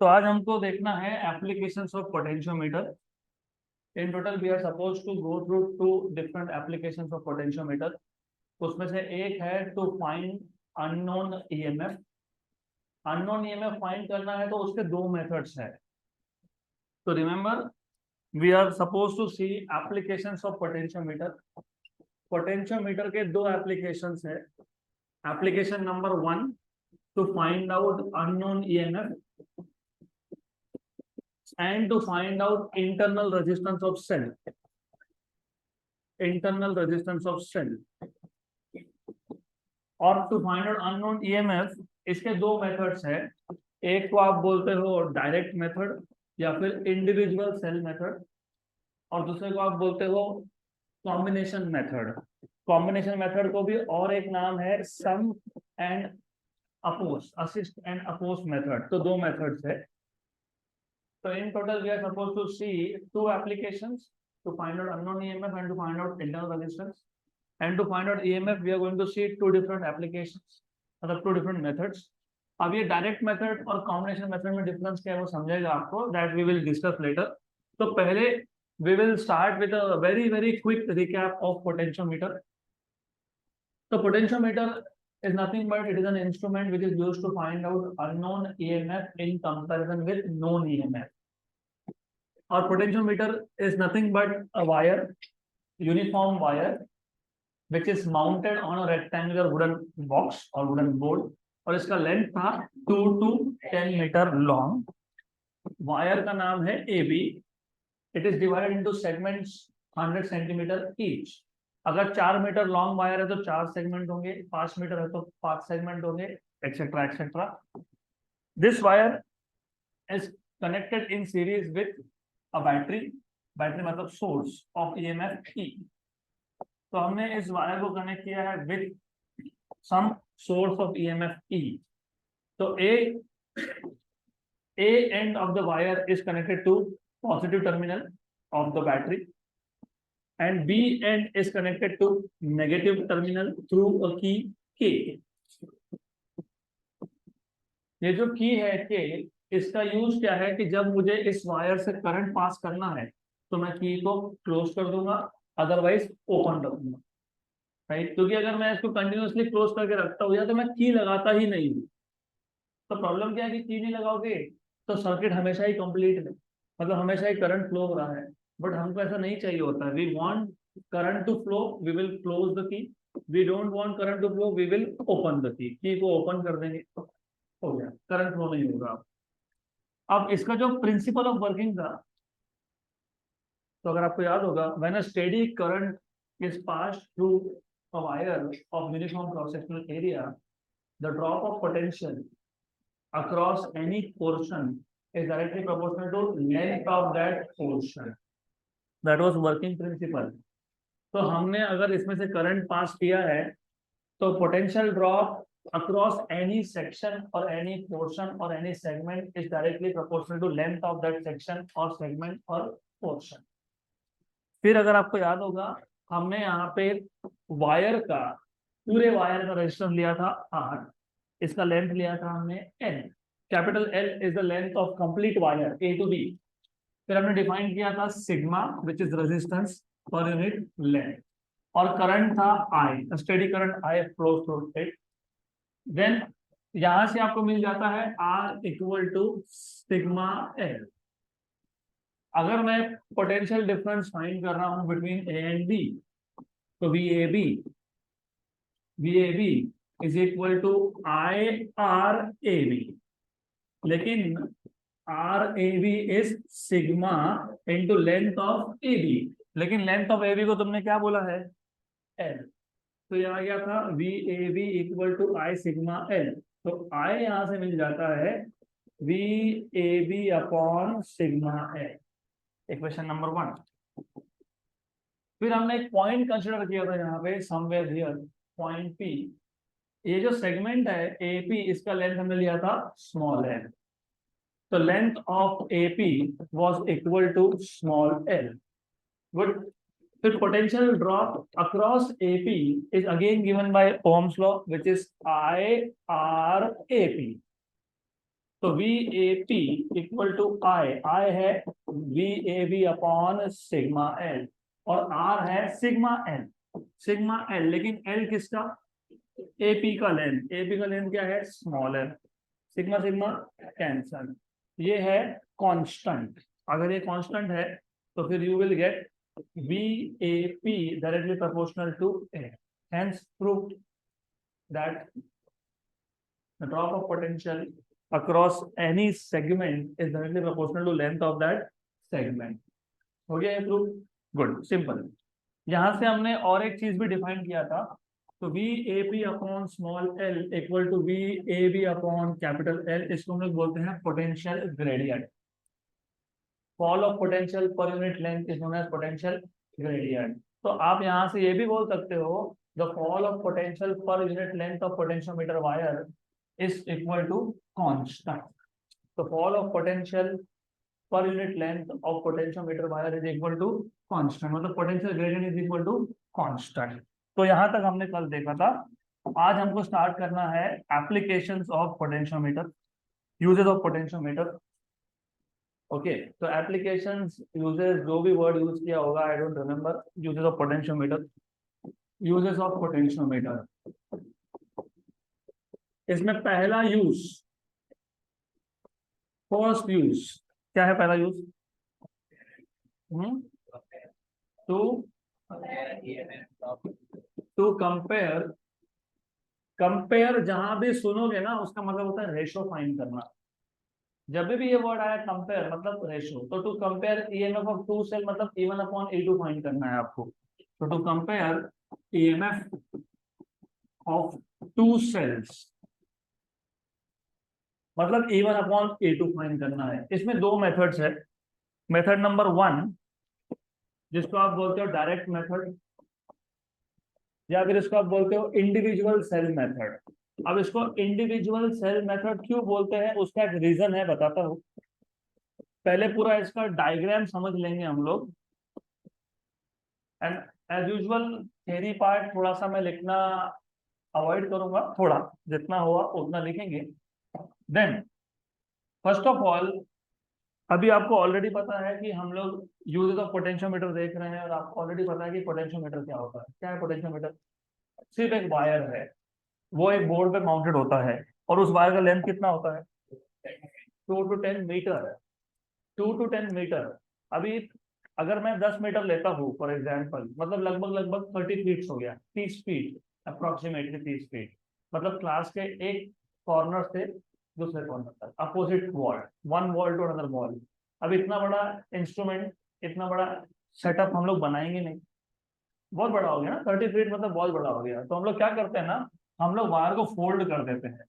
तो आज हमको देखना है applications of potentiometer. In total we are suppose to go through two different applications of potentiometer. उसमें से एक है to find unknown EMF. Unknown EMF find करना है तो उसके दो मेथड्स है। तो remember, we are suppose to see applications of potentiometer. Potentiometer के दो एप्लीकेशंस है। Application number 1, to find out unknown EMF and to find out internal resistance of cell. Internal resistance of cell. और to find out unknown EMF, इसके दो methods है। एक को आप बोलते हो डायरेक्ट मेथड या फिर इंडिविजुअल सेल मेथड, और दूसरे को आप बोलते हो कॉम्बिनेशन मेथड। कॉम्बिनेशन मेथड को भी और एक नाम है sum and oppose, assist and oppose method. तो दो मेथड्स है। So in total, we are supposed to see two applications to find out unknown EMF and to find out internal resistance. And to find out EMF, we are going to see two different applications, मतलब two different methods. अब ये direct method और combination method में difference क्या है वो समझेगा आपको, that we will discuss later. तो पहले we will start with a very very quick recap of potentiometer. तो potentiometer is nothing but it is an instrument which is used to find out unknown EMF in comparison with known EMF. और potentiometer is nothing but a wire, uniform wire, which is mounted on a rectangular wooden box or wooden board, और इसका length था 2 to 10 metre long. Wire का नाम है AB। It is divided into segments 100 centimetre each. अगर 4 metre long wire है तो 4 segment होंगे, 5 मीटर है तो 5 सेगमेंट होंगे, etcetera etcetera. This wire is connected in series with a battery. Battery मतलब सोर्स ऑफ ईएमएफ ई। तो हमने इस वायर को कनेक्ट किया है with some source of EMF E. तो A end of the wire is connected to positive terminal of the battery and B end is connected to negative terminal through a key K. ये जो की है K, इसका use क्या है कि जब मुझे इस वायर से करंट पास करना है तो मैं की को क्लोज कर दूंगा, अदरवाइज ओपन रखूंगा, राइट। क्योंकि अगर मैं इसको कंटिन्यूअसली क्लोज करके रखता हूँ या तो मैं की लगाता ही नहीं हूँ, तो प्रॉब्लम क्या है कि की नहीं लगाओगे तो सर्किट हमेशा ही कंप्लीट है, मतलब हमेशा ही करंट फ्लो हो रहा है। बट हमको ऐसा नहीं चाहिए होता है। We want current to flow, we will close the key. We don't want current to flow, we will open the key को ओपन कर देंगे तो हो गया, करंट फ्लो नहीं होगा। अब इसका जो प्रिंसिपल ऑफ वर्किंग था, तो अगर आपको याद होगा, when a steady current is passed through a wire of uniform cross sectional area, the drop of potential across any portion is directly proportional to length of that portion. That was working principle. तो हमने अगर इसमें से current pass किया है तो potential drop across any section और any portion और any segment is directly proportional to length of that section और सेगमेंट और पोर्शन। फिर अगर आपको याद होगा, हमने यहाँ पे वायर का, पूरे वायर का रेजिस्टेंस लिया था R, इसका लेंथ लिया था हमने L। Capital L is the length of complete wire A to B। फिर हमने डिफाइन किया था sigma, which is resistance per unit length, और करंट था I, steady current I flow through it. Then यहां से आपको मिल जाता है R equal to sigma L। अगर मैं पोटेंशियल डिफरेंस फाइंड कर रहा हूं बिटवीन A एंड B, तो VAB is equal to IRAB। लेकिन RAB is sigma into length of AB। लेकिन लेंथ ऑफ AB को तुमने क्या बोला है? L। तो यहाँ क्या था? VAB equal to I sigma L। तो I यहां से मिल जाता है VAB upon sigma L, equation number 1। फिर हमने एक पॉइंट कंसिडर किया था यहाँ पे, समवेयर हियर, पॉइंट P। ये जो सेगमेंट है AP, इसका लेंथ हमने लिया था स्मॉल l। तो length of AP was equal to small l। Good. फिर potential drop across AP is again given by Ohm's law, which is IRAP। तो V A P equal to I है V A B upon sigma L, और R है sigma L, लेकिन L किसका, AP का length, AP का length क्या है, small L, sigma sigma cancel, ये है कांस्टेंट। अगर ये कांस्टेंट है तो फिर you will get V A P directly proportional to A, hence proved that the drop of potential across any segment is directly proportional to length of that segment। हो गया ये प्रूफ, गुड सिंपल। यहां से हमने और एक चीज भी डिफाइन किया था, तो V A P upon small L equal to V A B upon capital L, इसको हम लोग बोलते हैं potential gradient. Fall of potential per unit length is known as potential gradient. तो आप यहां से ये भी बोल सकते हो the fall of potential per unit length of potentiometer wire is equal to constant। तो fall of potential per unit length of potentiometer wire is equal to constant, मतलब potential gradient is equal to constant। तो यहां तक हमने कल देखा था। आज हमको स्टार्ट करना है applications of potentiometer, uses of potentiometer। Okay, तो applications, uses, जो भी वर्ड यूज किया होगा I don't remember, uses of potentiometer, uses of potentiometer। इसमें पहला यूज, फर्स्ट यूज क्या है, पहला use to to compare, compare जहां भी सुनोगे ना उसका मतलब होता है रेशो फाइंड करना। जब भी ये वर्ड आया कंपेयर मतलब रेशो, तो to compare EMF of two cell मतलब E1 अपॉन E2 फाइंड करना है आपको। तो to compare EMF of two cells मतलब E1 अपॉन E2 फाइंड करना है। इसमें दो मेथड्स है। मेथड नंबर 1 जिसको आप बोलते हो डायरेक्ट मेथड, या फिर इसको आप बोलते हो इंडिविजुअल सेल मेथड। अब इसको इंडिविजुअल सेल मेथड क्यों बोलते हैं उसका एक रीजन है, बताता हूं। पहले पूरा इसका डायग्राम समझ लेंगे हम लोग, and as usual theory part थोड़ा सा मैं लिखना अवॉइड करूंगा, थोड़ा जितना हुआ उतना लिखेंगे। देन फर्स्ट ऑफ ऑल, अभी आपको ऑलरेडी पता है कि हम लोग यूजेस ऑफ पोटेंशियोमीटर देख रहे हैं, और आपको ऑलरेडी पता है कि पोटेंशियोमीटर क्या होता है। क्या है पोटेंशियोमीटर? सिर्फ एक वायर है, वो एक बोर्ड पे माउंटेड होता है, और उस वायर का लेंथ कितना होता है, 2 to 10 मीटर, 2 to 10 मीटर। अभी अगर मैं 10 मीटर लेता हूँ फॉर एग्जाम्पल, मतलब लगभग लगभग 30 फीट हो गया, 30 फीट, अप्रोक्सीमेटली 30 फीट, मतलब क्लास के एक कॉर्नर से दूसरे कॉर्नर तक, opposite wall, one wall to another wall. अब इतना बड़ा इंस्ट्रूमेंट, इतना बड़ा सेटअप हम लोग बनाएंगे नहीं, बहुत बड़ा हो गया ना, 30 फीट मतलब बहुत बड़ा हो गया। तो हम लोग क्या करते हैं ना, हम लोग वायर को फोल्ड कर देते हैं।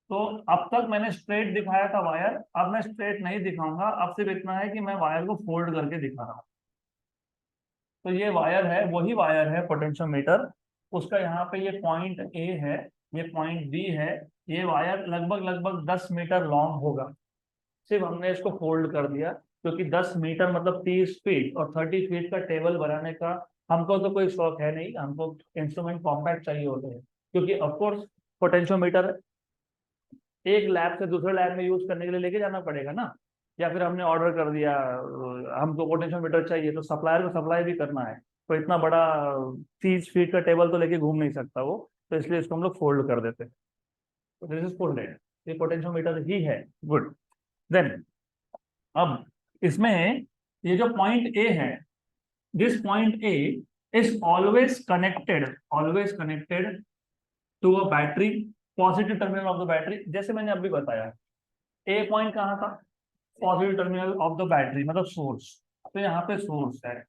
तो अब तक मैंने स्ट्रेट दिखाया था वायर, अब मैं स्ट्रेट नहीं दिखाऊंगा, अब सिर्फ इतना है कि मैं वायर को फोल्ड करके दिखा रहा हूँ। तो ये वायर है, वही वायर है पोटेंशियोमीटर, उसका यहाँ पे ये पॉइंट ए है, ये पॉइंट बी है। ये वायर लगभग लगभग 10 मीटर लॉन्ग होगा, सिर्फ हमने इसको फोल्ड कर दिया, क्योंकि 10 मीटर मतलब 30 फीट, और 30 फीट का टेबल बनाने का हमको तो कोई शौक है नहीं, हमको इंस्ट्रूमेंट कॉम्पैक्ट चाहिए होते हैं। क्योंकि ऑफकोर्स पोटेंशियोमीटर एक लैब से दूसरे लैब में यूज करने के लिए लेके जाना पड़ेगा ना, या फिर हमने ऑर्डर कर दिया हमको पोटेंशियोमीटर चाहिए, तो सप्लायर को सप्लाई भी करना है, तो इतना बड़ा 30 फीट का टेबल तो लेके घूम नहीं सकता वो, तो इसलिए इसको हम लोग फोल्ड कर देते हैं। तो दिस इज फोल्डेड, ये पोटेंशियोमीटर ही है। गुड। देन अब इसमें ये जो पॉइंट ए है, this point A is always connected to a battery, positive terminal of the battery. जैसे मैंने अभी बताया, ए पॉइंट कहाँ था, positive terminal of the battery मतलब सोर्स। तो यहाँ पे सोर्स है,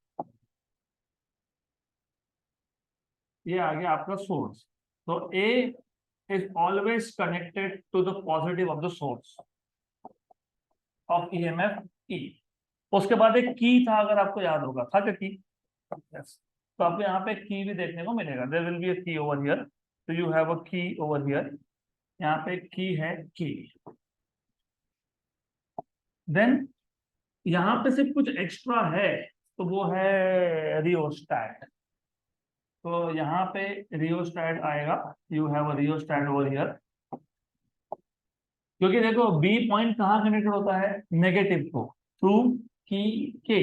ये आ गया आपका सोर्स। तो A is always connected to the positive of the source of EMF E. उसके बाद एक की था, अगर आपको याद होगा, था क्या की? yes। तो आपको यहाँ पे की भी देखने को मिलेगा, देयर विल बी अ की ओवर हियर, तो यू हैव अ की ओवर हियर, यहाँ पे की है की। देन यहाँ पे सिर्फ कुछ एक्स्ट्रा है, तो वो है रियोस्टैट। तो यहाँ पे रियोस्टैट आएगा, you have a rheostat over here. क्योंकि देखो बी पॉइंट कहाँ कनेक्टेड होता है, नेगेटिव को, थ्रू की के।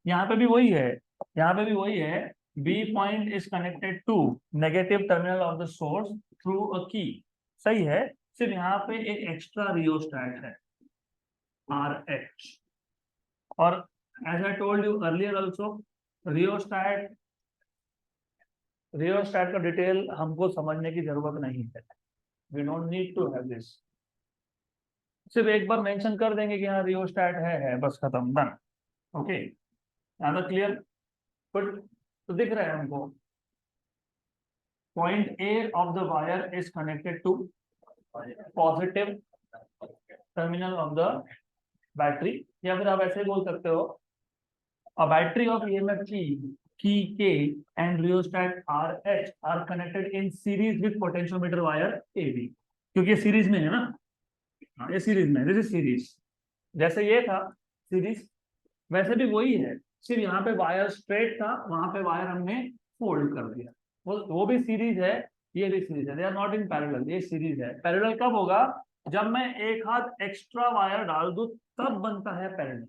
यहाँ पे भी वही है, यहाँ पे भी वही है, B point is connected to negative terminal of the source through a key. सही है, सिर्फ यहाँ पे एक एक्स्ट्रा रियोस्टैट है, आर एच। और as I told you earlier also, rheostat rheostat का डिटेल हमको समझने की जरूरत नहीं है, we don't need to have this. सिर्फ एक बार मेंशन कर देंगे कि हाँ रियोस्टैट है, बस खत्म, डन। ओके, यहाँ तक क्लियर। बट तो दिख रहा है हमको, point A of the wire is connected to positive terminal of the battery, या फिर आप ऐसे बोल सकते हो, a battery of EMF key K and rheostat RH are connected in series with potentiometer wire AB, क्योंकि ये सीरीज में है ना, हाँ ये सीरीज में है, दिस इज सीरीज। जैसे ये था सीरीज, वैसे भी वही है, सिर्फ यहाँ पे वायर स्ट्रेट था, वहां पे वायर हमने फोल्ड कर दिया। वो भी सीरीज है, ये भी सीरीज है, they are not in parallel, ये सीरीज है। पैरेलल कब होगा, जब मैं एक हाथ एक्स्ट्रा वायर डाल दूं तब बनता है पैरेलल।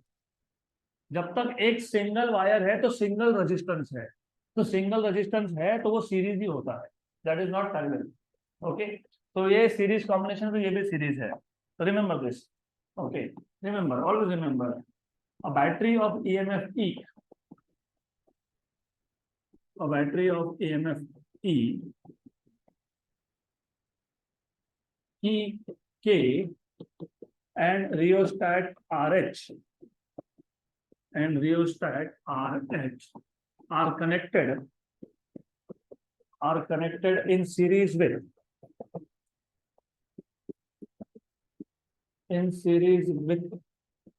जब तक एक सिंगल वायर है तो सिंगल रेजिस्टेंस है, तो सिंगल रेजिस्टेंस है तो वो सीरीज ही होता है, that is not parallel. Okay, तो ये सीरीज कॉम्बिनेशन, तो ये भी सीरीज है, तो remember this. Okay, remember, always remember, a battery of EMF E, a battery of EMF E, K and rheostat RH are connected in series with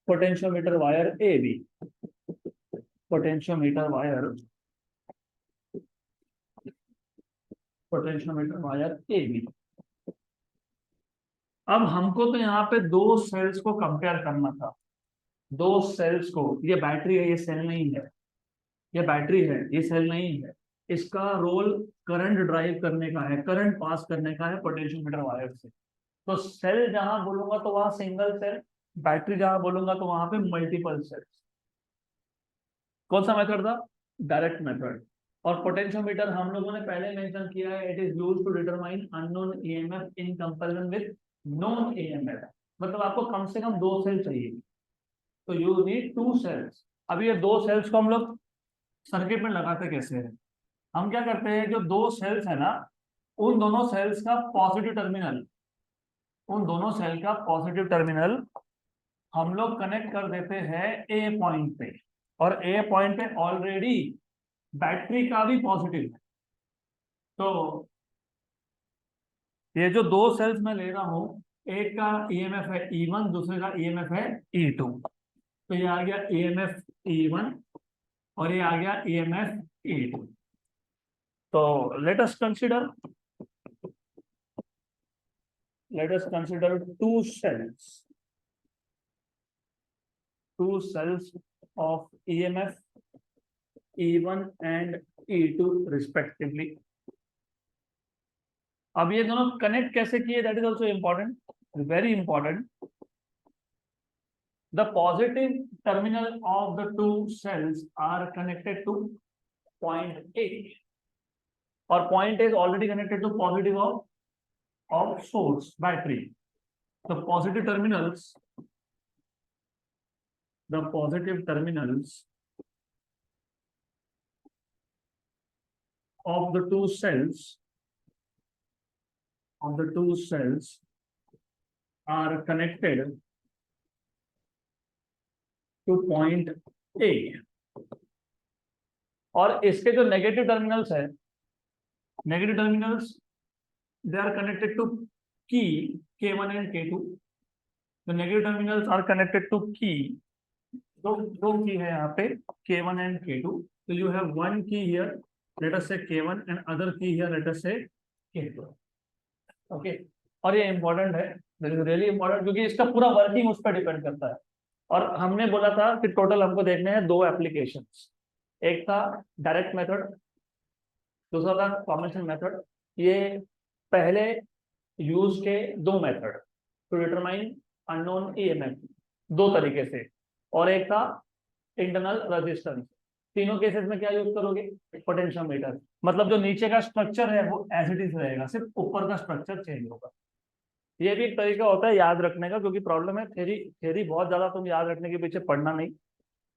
potentiometer wire AB, potentiometer wire AB। अब हमको तो यहाँ पे दो sales को compare करना था, दो सेल्स को, ये बैटरी है, ये सेल नहीं है, ये बैटरी है, ये सेल नहीं है। इसका रोल करंट ड्राइव करने का है, करंट पास करने का है पोटेंशियोमीटर वायर से। तो सेल जहां बोलूंगा तो वहां सिंगल सेल, बैटरी जहां बोलूंगा तो वहां पे मल्टीपल सेल्स। कौन सा मेथड था, डायरेक्ट मेथड। और पोटेंशियोमीटर हम लोगों ने पहले मेंशन किया है, it is used to determine unknown EMF in comparison with known EMF. मतलब आपको कम से कम दो सेल चाहिए, तो यू नीड टू सेल्स। अब ये दो सेल्स को हम लोग सर्किट में लगाते कैसे हैं, हम क्या करते हैं, जो दो सेल्स है ना, उन दोनों सेल्स का पॉजिटिव टर्मिनल, उन दोनों सेल का पॉजिटिव टर्मिनल हम लोग कनेक्ट कर देते हैं ए पॉइंट पे, और ए पॉइंट पे ऑलरेडी बैटरी का भी पॉजिटिव है। तो ये जो दो सेल्स मैं ले रहा हूं, एक का ईएमएफ है E1, दूसरे का ईएमएफ है E2। तो ये आ गया ईएमएफ E1 और ये आ गया ईएमएफ E2। तो let us consider two cells of EMF E1 and E2 respectively। अब ये दोनों कनेक्ट कैसे किए, that is also important, very important. The positive terminal of the two cells are connected to point A, or point A is already connected to positive of source battery। The positive terminals of the two cells are connected to point A, और इसके जो negative terminals है, negative terminals they are connected to key K1 and K2। the negative terminals are connected to key, दो की है यहाँ पे, K1 and K2। so you have one key here, let us say K1, and other key here, let us say K2। Okay, और ये important है, really important, क्योंकि इसका पूरा वर्किंग उस पर डिपेंड करता है। और हमने बोला था कि टोटल हमको देखने हैं दो एप्लीकेशंस, एक था डायरेक्ट मेथड, दूसरा था कॉम्बिनेशन मेथड। ये पहले यूज के दो method, to determine unknown EMF, दो तरीके से, और एक था इंटरनल रेजिस्टेंस। तीनों केसेस में क्या यूज करोगे? पोटेंशियोमीटर। मतलब जो नीचे का स्ट्रक्चर है वो एज इट इज रहेगा, सिर्फ ऊपर का स्ट्रक्चर चेंज होगा। ये भी एक तरीका होता है याद रखने का, क्योंकि प्रॉब्लम है थ्योरी थ्योरी बहुत ज्यादा तुम याद रखने के पीछे पढ़ना नहीं।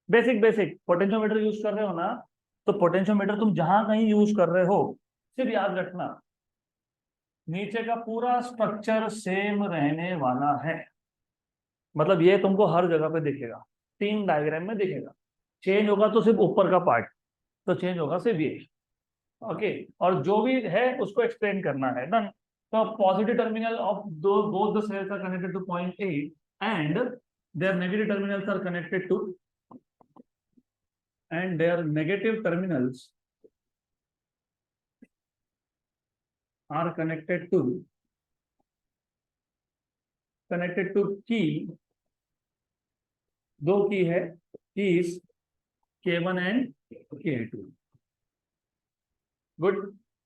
बेसिक बेसिक पोटेंशियोमीटर यूज कर रहे हो ना, तो पोटेंशियोमीटर तुम जहां कहीं यूज कर रहे हो सिर्फ याद रखना नीचे का पूरा स्ट्रक्चर सेम रहने वाला है। मतलब ये तुमको हर जगह पे दिखेगा, तीन डायग्राम में दिखेगा। चेंज होगा तो सिर्फ ऊपर का पार्ट, तो चेंज होगा सिर्फ ये। ओके, और जो भी है उसको एक्सप्लेन करना है। डन। तो पॉजिटिव टर्मिनल ऑफ दो both the cells are connected to point A and their negative terminals are connected to and their negative terminals are connected to key, दो की है, keys K1 and K2। Good.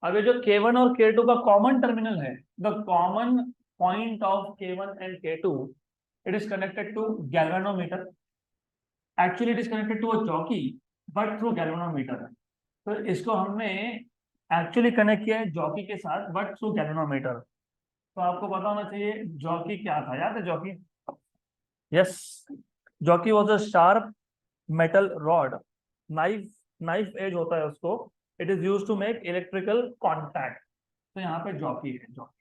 अब ये जो K1 और K2 का common terminal है, the common point of K1 and K2, it is connected to galvanometer। Actually it is connected to a jockey but through galvanometer। तो इसको हमने actually connect किया है जॉकी के साथ बट थ्रू गैल्वेनोमीटर। तो आपको पता होना चाहिए जॉकी क्या था, याद है jockey? Yes, jockey was a sharp metal rod, knife knife edge होता है उसको, it is used to make electrical contact. तो यहाँ पे जॉकी है, jockey.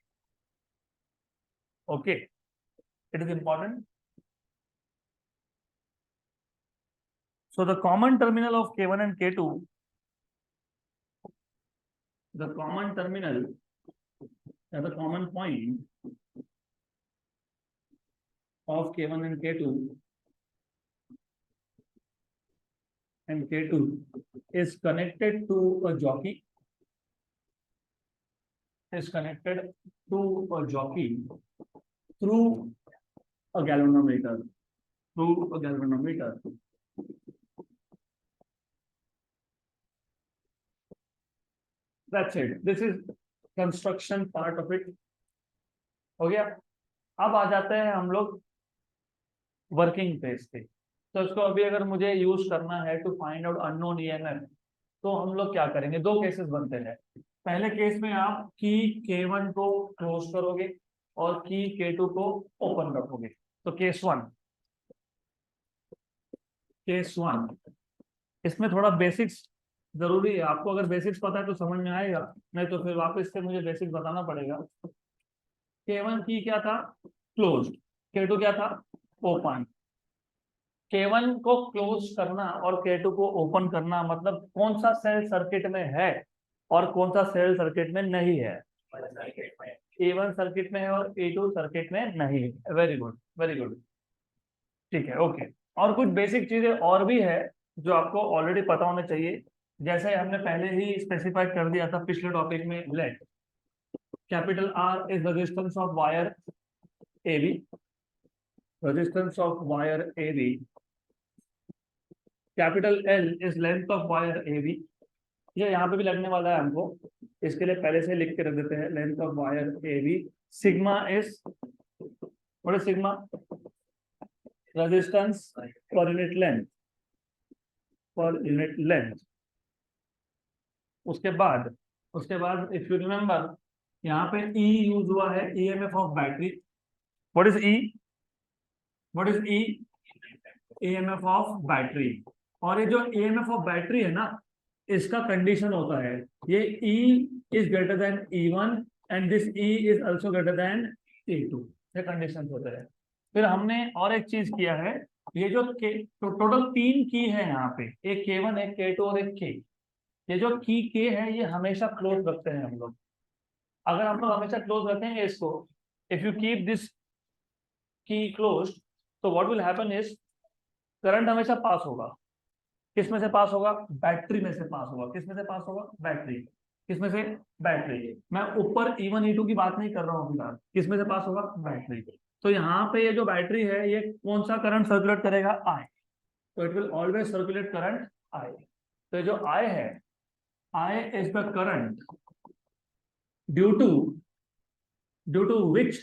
Okay, it is important. So the common terminal of K1 and K2, the common terminal the common point of K1 and K2 is connected to a jockey, through a galvanometer, that's it, this is construction part of it। हो गया। अब आ जाते हैं हम लोग working phase पे। तो इसको अभी अगर मुझे यूज करना है to find out unknown EMF, तो हम लोग क्या करेंगे? दो केसेस बनते हैं। पहले केस में आप की K1 को क्लोज करोगे और की K2 को ओपन रखोगे। तो केस वन इसमें थोड़ा बेसिक्स जरूरी है। आपको अगर बेसिक्स पता है तो समझ में आएगा, नहीं तो फिर वापस से मुझे बेसिक्स बताना पड़ेगा। K1 की क्या था? क्लोज। K2 क्या था? ओपन। K1 को क्लोज करना और K2 को ओपन करना मतलब कौन सा सेल सर्किट में है और कौन सा सेल सर्किट में नहीं है। A1 सर्किट में है और A2 सर्किट में नहीं है। Very good, very good. ठीक है, ओके। और कुछ बेसिक चीजें और भी है जो आपको ऑलरेडी पता होना चाहिए। जैसे हमने पहले ही स्पेसिफाई कर दिया था पिछले टॉपिक में, let capital R is resistance of wire AB, resistance of wire AB, capital L is length of wire AB। ये यहाँ पे भी लगने वाला है हमको, इसके लिए पहले से लिख के रख देते हैं, length of wire AB। Sigma is, what is sigma? Resistance per unit length, उसके बाद इफ यू रिमेंबर यहाँ पे E यूज हुआ है, EMF of battery. What is E? EMF of battery. और ये जो ईएमएफ ऑफ बैटरी है ना, इसका कंडीशन होता है ये E is greater than E1 and this E is also greater than E2। ये कंडीशन होते हैं। फिर हमने और एक चीज किया है, ये जो टोटल तीन की है यहाँ पे, एक K1 एक K2 और एक K। ये जो की K है ये हमेशा क्लोज रखते हैं हम लोग। अगर हम लोग हमेशा क्लोज रखेंगे इसको, इफ यू कीप दिस की क्लोज, तो what will happen is current हमेशा पास होगा। किस में से पास होगा? बैटरी में से पास होगा। किस में से पास होगा? बैटरी। किस में से? बैटरी। मैं ऊपर E1 E2 की बात नहीं कर रहा हूँ फिलहाल, किस में से पास होगा? बैटरी। तो यहाँ पे ये जो बैटरी है ये कौन सा करंट सर्कुलेट करेगा? I। तो it will always circulate current I। तो जो I है, I is the current due to which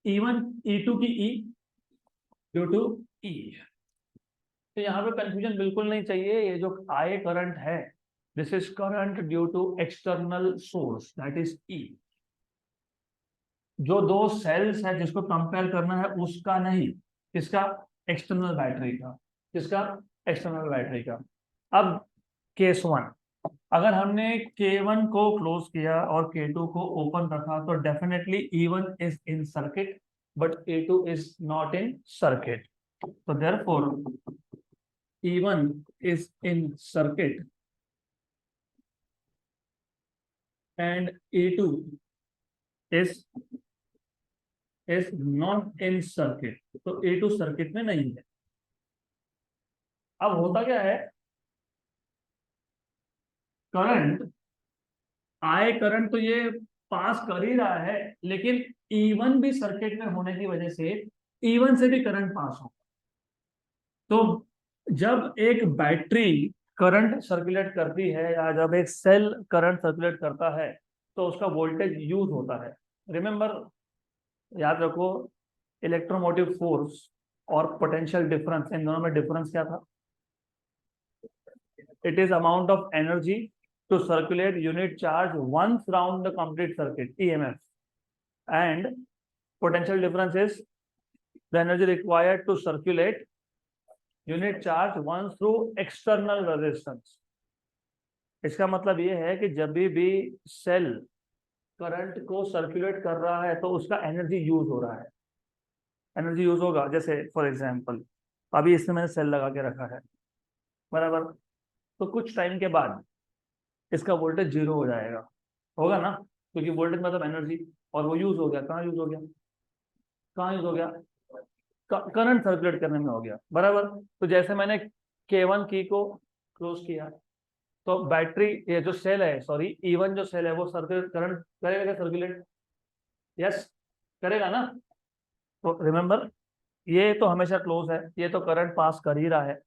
E1 E2 की E ड्यू टू E। तो यहाँ पे कंफ्यूजन बिल्कुल नहीं चाहिए। ये जो I करंट है, this is current due to external source, that is E। जो दो सेल्स है जिसको कंपेयर करना है उसका नहीं, किसका? एक्सटर्नल बैटरी का। किसका? एक्सटर्नल बैटरी का। अब केस 1, अगर हमने K1 को क्लोज किया और K2 को ओपन रखा तो definitely E1 is in circuit but E2 is not in circuit. तो therefore E1 is in circuit and E2 is not in circuit। तो E2 सर्किट में नहीं है। अब होता क्या है, करंट I करंट तो ये पास कर ही रहा है, लेकिन E1 भी सर्किट में होने की वजह से E1 से भी करंट पास हो। तो जब एक बैटरी करंट सर्कुलेट करती है या जब एक सेल करंट सर्कुलेट करता है तो उसका वोल्टेज यूज होता है। रिमेंबर, याद रखो, इलेक्ट्रोमोटिव फोर्स और पोटेंशियल डिफरेंस, इन दोनों में डिफरेंस क्या था? It is amount of energy to circulate unit charge once round the complete circuit, EMF, and potential difference is the energy required to circulate unit charge once through external resistance। इसका मतलब ये है कि जब भी cell current को circulate कर रहा है तो उसका एनर्जी यूज हो रहा है। एनर्जी यूज होगा, जैसे फॉर एग्जांपल अभी इसमें मैंने सेल लगा के रखा है, बराबर। तो कुछ टाइम के बाद इसका वोल्टेज जीरो हो जाएगा, होगा ना, क्योंकि वोल्टेज मतलब एनर्जी, और वो यूज हो गया। कहाँ यूज हो गया? कहाँ यूज हो गया? करंट सर्कुलेट करने में हो गया, बराबर। तो जैसे मैंने K1 की को क्लोज किया तो बैटरी, ये जो सेल है, सॉरी E1 जो सेल है वो सर्कुलेट, करंट करेगा क्या? सर्कुलेट, यस, करेगा ना। तो रिमेंबर, ये तो हमेशा क्लोज है, ये तो करंट पास कर ही रहा है।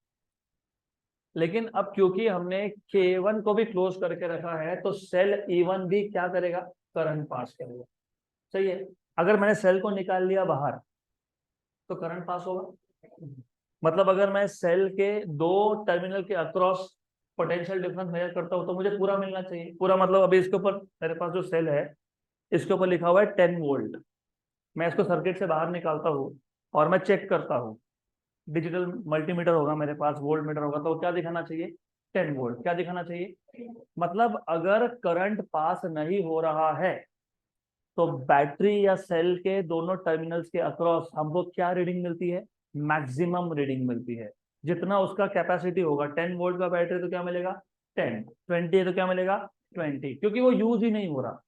लेकिन अब क्योंकि हमने K1 को भी क्लोज करके रखा है तो सेल E1 भी क्या करेगा? करंट पास करेगा। सही है। अगर मैंने सेल को निकाल लिया बाहर तो करंट पास होगा। मतलब अगर मैं सेल के दो टर्मिनल के अक्रॉस पोटेंशियल डिफरेंस मेजर करता हूं तो मुझे पूरा मिलना चाहिए। पूरा मतलब अभी इसके ऊपर मेरे पास जो सेल है इसके ऊपर लिखा हुआ है 10 वोल्ट। मैं इसको सर्किट से बाहर निकालता हूँ और मैं चेक करता हूँ, डिजिटल मल्टीमीटर होगा मेरे पास, वोल्ट मीटर होगा, तो क्या दिखाना चाहिए? 10 वोल्ट। क्या दिखाना चाहिए? मतलब अगर करंट पास नहीं हो रहा है तो बैटरी या सेल के दोनों टर्मिनल्स के अक्रॉस हमको क्या रीडिंग मिलती है? मैक्सिमम रीडिंग मिलती है। जितना उसका कैपेसिटी होगा, 10 वोल्ट का बैटरी तो क्या मिलेगा? 10। 20 है तो क्या मिलेगा? 20, क्योंकि वो यूज ही नहीं हो रहा।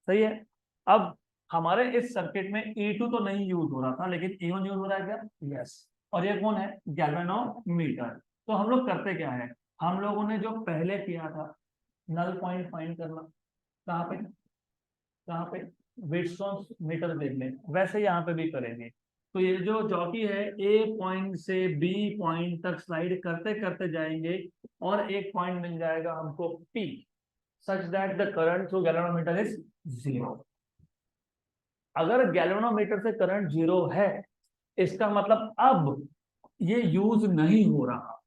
सही है। अब हमारे इस सर्किट में E2 तो नहीं यूज हो रहा था, लेकिन E1 यूज हो रहा है क्या? यस। और ये कौन है? गैल्वेनोमीटर। तो हम लोग करते क्या है, हम लोगों ने जो पहले किया था, नल पॉइंट फाइंड करना, कहाँ पे? कहाँ पे? व्हिटस्टोन मीटर देख लें, वैसे यहाँ पे भी करेंगे। तो ये जो जॉकी है A पॉइंट से B पॉइंट तक स्लाइड करते करते जाएंगे और एक पॉइंट मिल जाएगा हमको P, such that the current through galvanometer is 0। अगर गैल्वेनोमीटर से करंट 0 है, इसका मतलब अब ये यूज नहीं हो रहा।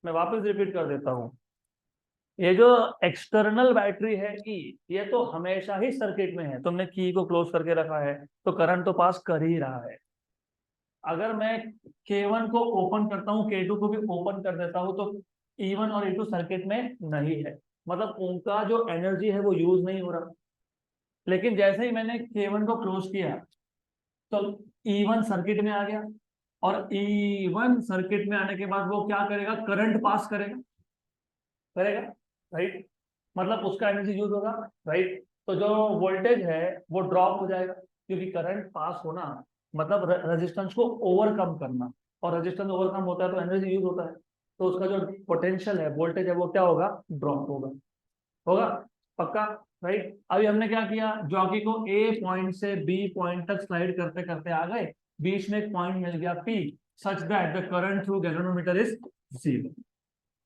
मैं वापस रिपीट कर देता हूं, ये जो एक्सटर्नल बैटरी है की, ये तो हमेशा ही सर्किट में है। तुमने की को क्लोज करके रखा है तो करंट तो पास कर ही रहा है। अगर मैं K1 को ओपन करता हूँ, K2 को भी ओपन कर देता हूँ, तो E1 और E2 सर्किट में नहीं है, मतलब उनका जो एनर्जी है वो यूज नहीं हो रहा। लेकिन जैसे ही मैंने K1 को क्लोज किया तो E1 सर्किट में आ गया, और E1 सर्किट में आने के बाद वो क्या करेगा? करंट पास करेगा। करेगा, राइट। मतलब उसका एनर्जी यूज होगा, राइट। तो जो वोल्टेज है वो ड्रॉप हो जाएगा, क्योंकि करंट पास होना मतलब रेजिस्टेंस को ओवरकम करना, और रेजिस्टेंस ओवरकम होता है तो एनर्जी यूज होता है। तो उसका जो पोटेंशियल है, वोल्टेज है, वो क्या होगा? ड्रॉप होगा। होगा, पक्का, राइट। अभी हमने क्या किया, जॉकी को A पॉइंट से B पॉइंट तक स्लाइड करते करते आ गए, बीच में एक पॉइंट मिल गया P, such that the current through galvanometer is 0।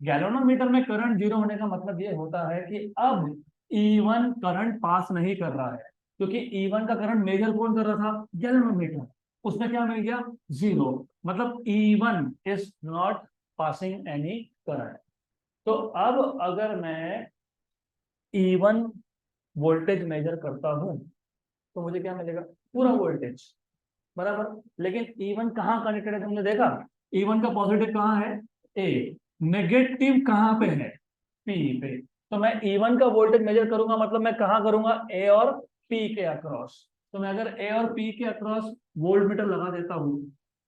Galvanometer में करंट 0 होने का मतलब ये होता है कि अब E1 करंट पास नहीं कर रहा है। क्योंकि E1 का करंट मेजर कौन कर रहा था, गैल्वेनोमीटर, उसमें क्या मिल गया, 0, मतलब E1 is not passing any current. तो अब अगर मैं E1 वोल्टेज मेजर करता हूं तो मुझे क्या मिलेगा, पूरा वोल्टेज, बराबर। लेकिन E1 कहाँ कनेक्टेड है, तुमने देखा, E1 का पॉजिटिव कहाँ है, ए, नेगेटिव कहाँ पे है, पी पे। तो मैं E1 का वोल्टेज मेजर करूंगा, मतलब मैं कहाँ करूंगा, ए और पी के अक्रॉस। तो मैं अगर ए और पी के अक्रॉस वोल्ट मीटर लगा देता हूँ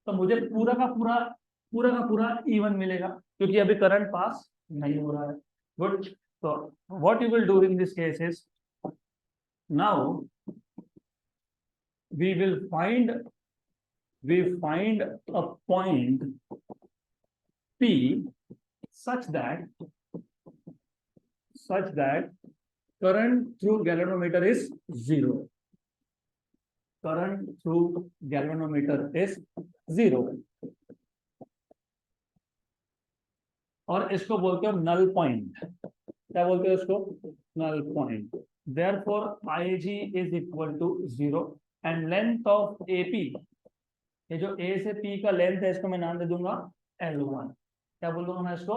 तो मुझे पूरा का पूरा E1 मिलेगा, क्योंकि अभी करंट पास नहीं हो रहा है। गुड। तो what you will do in this case is, now we will find a point P such that current through galvanometer is zero. Current through galvanometer is zero. और इसको बोलते हो नल पॉइंट। क्या बोलते हो इसको, null point. Therefore Ig is equal to 0 and length of AP, ये जो A से P का लेंथ है इसको मैं नाम दे दूंगा L1। क्या बोल दूंगा मैं इसको,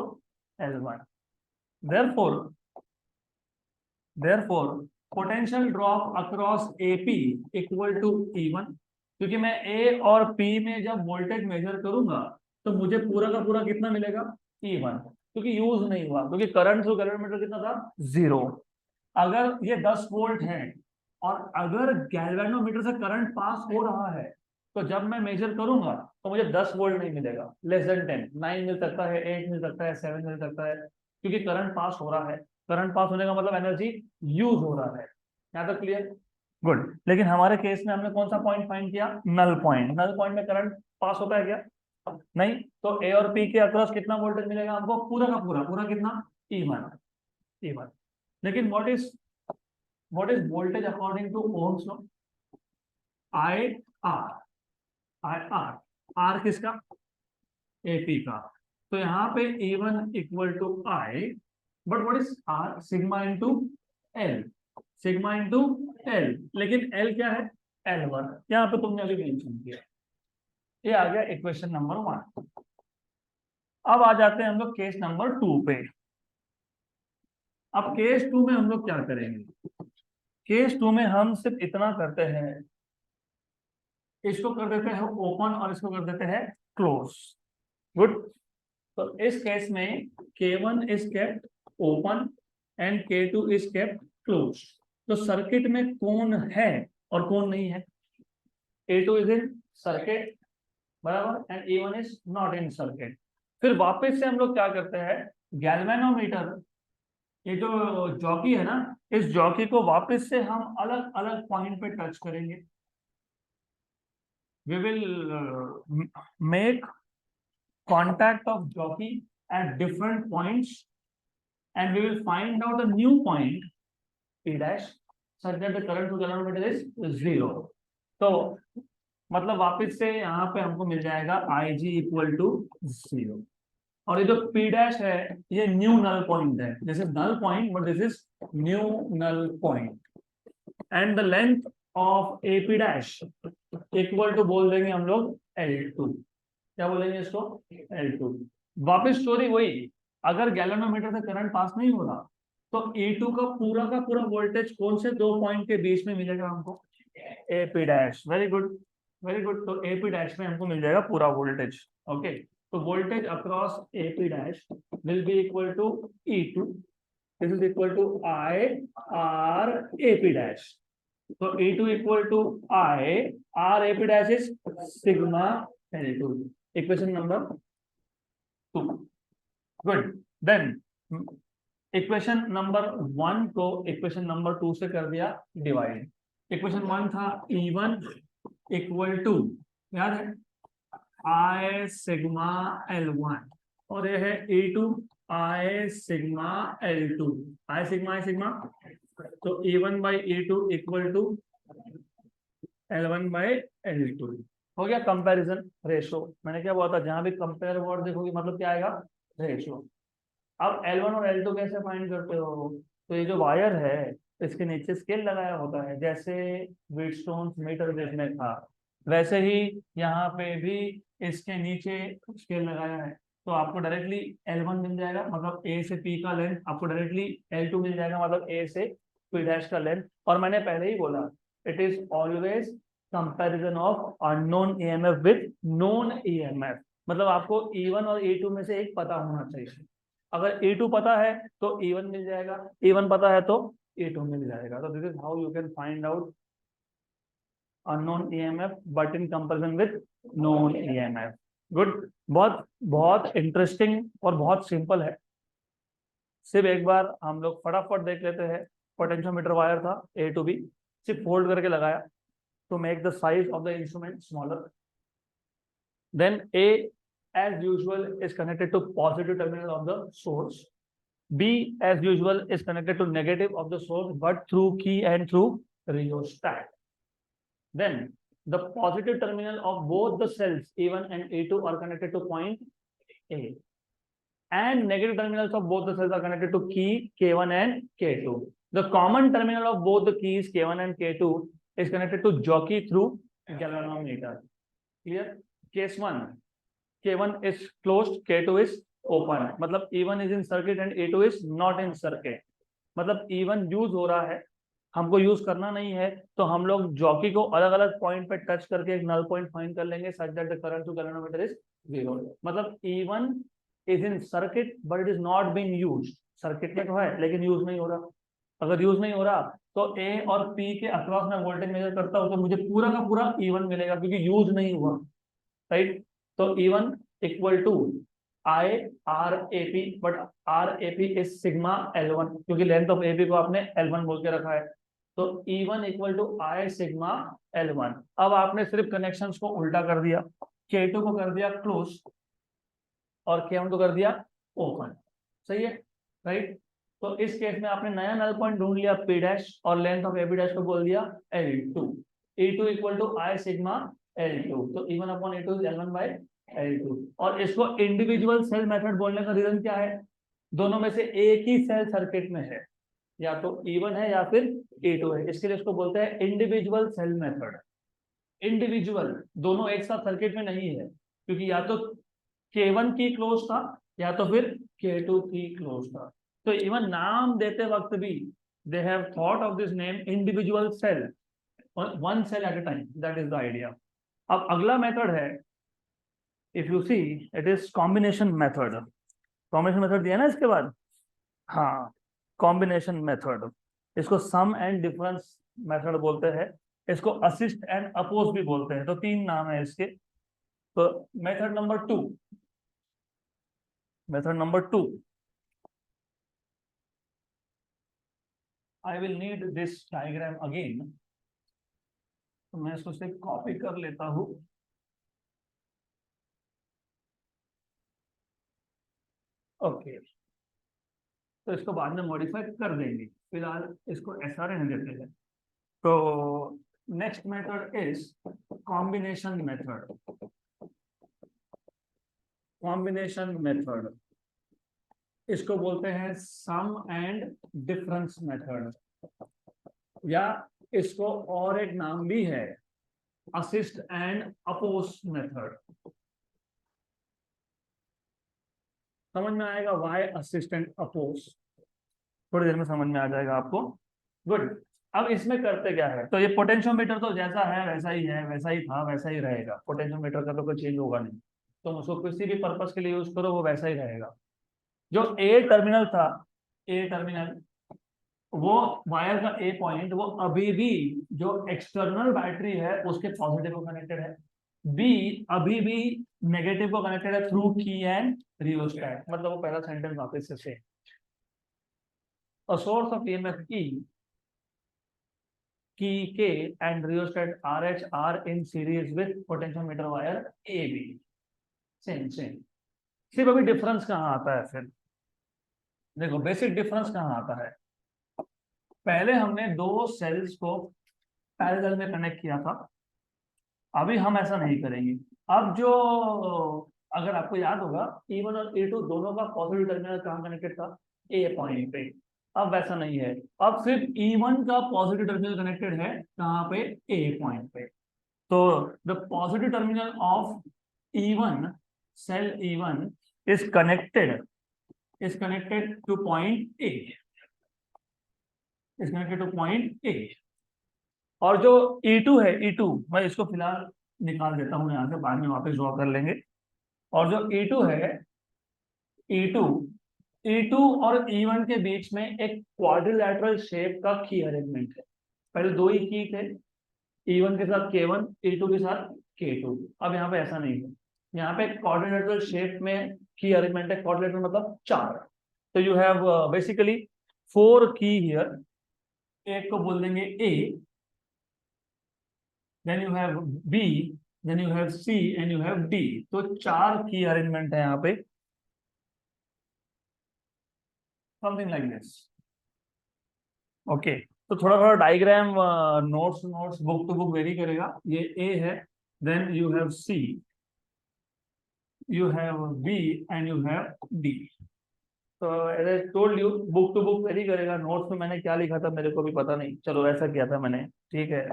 L1। Therefore potential drop across AP equal to E1, क्योंकि मैं A और P में जब वोल्टेज मेजर करूंगा तो मुझे पूरा का पूरा कितना मिलेगा, E1, क्योंकि यूज नहीं हुआ, क्योंकि करंट थ्रू गैल्वेनोमीटर कितना था, 0। अगर ये 10 वोल्ट है और अगर गैल्वेनोमीटर से करंट पास हो रहा है तो जब मैं मेजर करूंगा तो मुझे 10 वोल्ट नहीं मिलेगा, लेस देन 10, 9 मिल सकता है, 8 मिल सकता है, 7 मिल सकता है, क्योंकि करंट पास हो रहा है। करंट पास होने का मतलब एनर्जी यूज हो रहा है। यहाँ तक क्लियर, गुड। लेकिन हमारे केस में हमने कौन सा पॉइंट फाइंड किया, नल पॉइंट। नल पॉइंट में करंट पास होता है क्या, नहीं। तो ए और पी के अक्रॉस कितना वोल्टेज मिलेगा हमको, पूरा का पूरा, पूरा कितना, E1, E1। लेकिन what is voltage according to Ohm's law, I R, I R, R किसका, एपी का। तो यहाँ पे E1 equal to I, but what is R, sigma into L, sigma into L. लेकिन एल क्या है, L1, यहाँ पे तुमने अभी मेंशन किया। ये आ गया इक्वेशन नंबर 1। अब आ जाते हैं हम लोग केस नंबर 2 पे। अब केस 2 में हम लोग क्या करेंगे, केस 2 में हम सिर्फ इतना करते हैं, इसको कर देते हैं ओपन और इसको कर देते हैं क्लोज। गुड। तो इस केस में K1 is kept open and K2 is kept close. तो सर्किट में कौन है और कौन नहीं है, A2 इज इन सर्किट, बराबर, and E1 is not in circuit. फिर वापस से हम लोग क्या करते हैं, गैल्वेनोमीटर, ये जो जॉकी है ना, इस जॉकी को वापस से हम अलग अलग पॉइंट पे टच करेंगे। We will make contact of jockey at different points and we will find out a new point P dash such that the current to galvanometer is 0। तो मतलब वापस से यहाँ पे हमको मिल जाएगा Ig इक्वल टू 0। और ये जो P डैश है ये न्यू नल पॉइंट है, this is null point but this is new null point. And the length of AP dash equal to बोल देंगे हम लोग L2। क्या बोलेंगे इसको, L2। वापस स्टोरी वही, अगर गैल्वेनोमीटर से करंट पास नहीं हो रहा तो E2 का पूरा वोल्टेज कौन से दो पॉइंट के बीच में मिलेगा हमको, AP dash. Very good, very good. तो AP डैश में हमको मिल जाएगा पूरा वोल्टेज। ओके, तो voltage across AP dash will be equal to E2, this is equal to I R AP dash. तो E2 equal to I R AP dash is sigma L2, equation number 2। Good. Then equation number 1 को equation number 2 से कर दिया divide. Equation 1 था E1 equal to, याद है, I सिग्मा L1, और ये है E2 I सिग्मा L2, I सिग्मा। तो E1 by E2 equal to L1 by L2। हो गया कंपैरिजन रेशो। मैंने क्या बोला था, जहां भी कंपेयर वर्ड देखोगे मतलब क्या आएगा, रेशो। अब L1 और L2 कैसे फाइंड करते हो, तो ये जो वायर है इसके नीचे स्केल लगाया होता है, जैसे व्हीटस्टोन मीटर बेस में था वैसे ही यहाँ पे भी इसके नीचे स्केल लगाया है। तो आपको डायरेक्टली L1 मिल जाएगा, मतलब ए से पी का लेंथ, आपको डायरेक्टली L2 मिल जाएगा, मतलब ए से पी डैश का लेंथ। और मैंने पहले ही बोला, it is always comparison of unknown EMF with known EMF, मतलब आपको E1 और E2 में से एक पता होना चाहिए। अगर E2 पता है तो E1 मिल जाएगा, E1 पता है तो E2 मिल जाएगा। तो this is how you can find out unknown EMF but in comparison with known EMF। Good, बहुत बहुत इंटरेस्टिंग और बहुत सिंपल है। सिर्फ एक बार हम लोग फटाफट देख लेते हैं। पोटेंशियोमीटर वायर था ए टू बी, सिर्फ फोल्ड करके लगाया to make the size of the instrument smaller. Then A, as usual, is connected to positive terminal of the source. B, as usual, is connected to negative of the source, but through key and through rheostat. Then the positive terminal of both the cells A1 and A2 are connected to point A, and negative terminals of both the cells are connected to key K1 and K2. The common terminal of both the keys K1 and K2 is connected to jockey through galvanometer. Clear? Case 1, K1 is closed, K2 is open, मतलब E1 is in circuit and E2 is not in circuit, मतलब E1 use हो रहा है, हमको use करना नहीं है, तो हम लोग जॉकी को अलग अलग पॉइंट पे टच करके एक नल पॉइंट फाइंड कर लेंगे such that the current to galvanometer is 0। मतलब E1 is in circuit but it is not been used, circuit में तो है लेकिन यूज नहीं हो रहा। अगर यूज नहीं हो रहा तो ए और पी के अक्रॉस में वोल्टेज मेजर करता हूं तो मुझे पूरा का पूरा E1 मिलेगा, क्योंकि यूज नहीं हुआ, राइट। तो E1 equal to I R A P, but R A P is sigma L1, क्योंकि लेंथ ऑफ ए पी को आपने L1 बोल के रखा है। तो E1 equal to I sigma L1। अब आपने सिर्फ कनेक्शंस को उल्टा कर दिया, K2 को कर दिया क्लोज और K1 को कर दिया ओपन, सही है, राइट। तो इस केस में आपने नया नल पॉइंट ढूंढ लिया P डैश, और लेंथ ऑफ AB डैश को बोल दिया L2। E2 equal to I sigma L2, तो E1 upon E2 is L1 by L2। और इसको इंडिविजुअल सेल मेथड बोलने का रीजन क्या है, दोनों में से एक ही सेल सर्किट में है, या तो E1 है या फिर E2 है, इसके लिए इसको बोलते हैं इंडिविजुअल सेल मेथड। इंडिविजुअल, दोनों एक साथ सर्किट में नहीं है, क्योंकि या तो K1 की क्लोज था या तो फिर K2 की क्लोज था। तो इवन नाम देते वक्त भी they have thought of this name individual cell, one cell at a time, that is the idea. अब अगला मेथड है, if you see it is combination method. Combination method दिया ना इसके बाद, हाँ, कॉम्बिनेशन मेथड, इसको सम एंड डिफरेंस मेथड बोलते हैं, इसको असिस्ट एंड अपोज भी बोलते हैं, तो तीन नाम है इसके। तो method number 2, method number 2, I will need this diagram again, तो मैं इसको सिर्फ कॉपी कर लेता हूं। ओके, तो इसको बाद में मॉडिफाई कर देंगे, फिलहाल इसको ऐसा रहने देते हैं। तो next method is combination method. Combination method, इसको बोलते हैं सम एंड डिफरेंस मेथड, या इसको और एक नाम भी है असिस्ट एंड अपोज मेथड। समझ में आएगा वाई असिस्ट एंड अपोज, थोड़ी देर में समझ में आ जाएगा आपको। गुड, अब इसमें करते क्या है, तो ये पोटेंशियोमीटर तो जैसा है वैसा ही है, वैसा ही था वैसा ही रहेगा, पोटेंशियोमीटर का तो कोई चेंज होगा नहीं, तो उसको किसी भी पर्पस के लिए यूज करो वो वैसा ही रहेगा। जो ए टर्मिनल था, ए टर्मिनल, वो वायर का ए पॉइंट वो अभी भी जो एक्सटर्नल बैटरी है उसके पॉजिटिव को कनेक्टेड है, बी अभी भी नेगेटिव को कनेक्टेड है थ्रू की एंड रियोस्टेट, मतलब वो पहला सेंटेंस वापस से a source of EMF E, key K and rheostat RH are in series with potentiometer wire AB, same same. सिर्फ अभी डिफरेंस कहाँ आता है, फिर देखो बेसिक डिफरेंस कहाँ आता है। पहले हमने दो सेल्स को पैरेलल में कनेक्ट किया था, अभी हम ऐसा नहीं करेंगे। अब जो, अगर आपको याद होगा E1 और E2 दोनों का पॉजिटिव टर्मिनल कहाँ कनेक्टेड था, ए पॉइंट पे, अब वैसा नहीं है, अब सिर्फ E1 का पॉजिटिव टर्मिनल कनेक्टेड है कहाँ पे, ए पॉइंट पे। तो the positive terminal of E1, cell E1 is connected to point A, is connected to point A. और जो E2 है, E2 मैं इसको फिलहाल निकाल देता हूँ यहाँ से, बाद में वापस ड्रॉ कर लेंगे। और जो E2 है, E2 E2 और E1 के बीच में एक क्वाड्रिलैटरल शेप का की अरेंजमेंट है। पहले दो ही की थे, E1 के साथ K1, E2 के साथ K2। अब यहाँ पे ऐसा नहीं है, यहाँ पे क्वाड्रिलैटरल शेप में की अरेंजमेंट है। क्वाड्रिलैटरल मतलब चार। तो यू हैव बेसिकली 4 की हियर। एक को बोल देंगे A, then you have B, then you have C and you have D। तो 4 की अरेंजमेंट है यहाँ पे, समथिंग लाइक दिस। ओके, तो थोड़ा थोड़ा diagram notes notes book to book vary करेगा। ये ए है, then you have C, you have B and you have D. तो as I told you, book to book vary करेगा। Notes में मैंने क्या लिखा था मेरे को भी पता नहीं, चलो ऐसा किया था मैंने, ठीक है,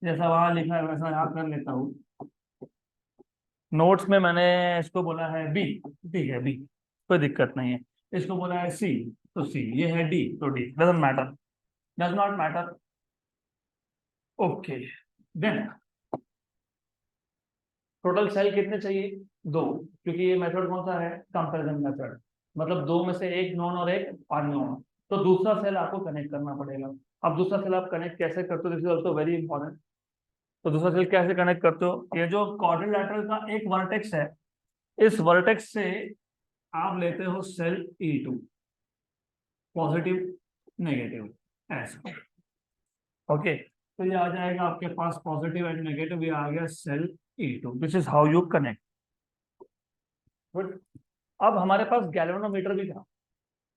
जैसा वहां लिखा है वैसा यहाँ कर लेता हूँ। नोट्स में मैंने इसको बोला है बी, ठीक है बी, कोई दिक्कत नहीं है। इसको बोला है सी, तो सी। ये है डी, तो D. Doesn't matter, does not matter. Okay, then total cell कितने चाहिए, दो, क्योंकि ये मेथड कौन सा है, कंपैरिजन मेथड। मतलब दो में से एक नॉन और एक अननोन। तो दूसरा सेल आपको कनेक्ट करना पड़ेगा। अब दूसरा सेल आप कनेक्ट कैसे करते हो, this is also very important. तो दूसरा सेल कैसे कनेक्ट करते हो, ये जो क्वाड्रिलैटरल का एक वर्टेक्स है, इस वर्टेक्स से आप लेते हो सेल E2, पॉजिटिव नेगेटिव, ऐसा। ओके, तो ये आ जाएगा आपके पास पॉजिटिव एंड नेगेटिव, ये आ गया cell E2। This is how you connect. Good. अब हमारे पास गैल्वेनोमीटर भी था,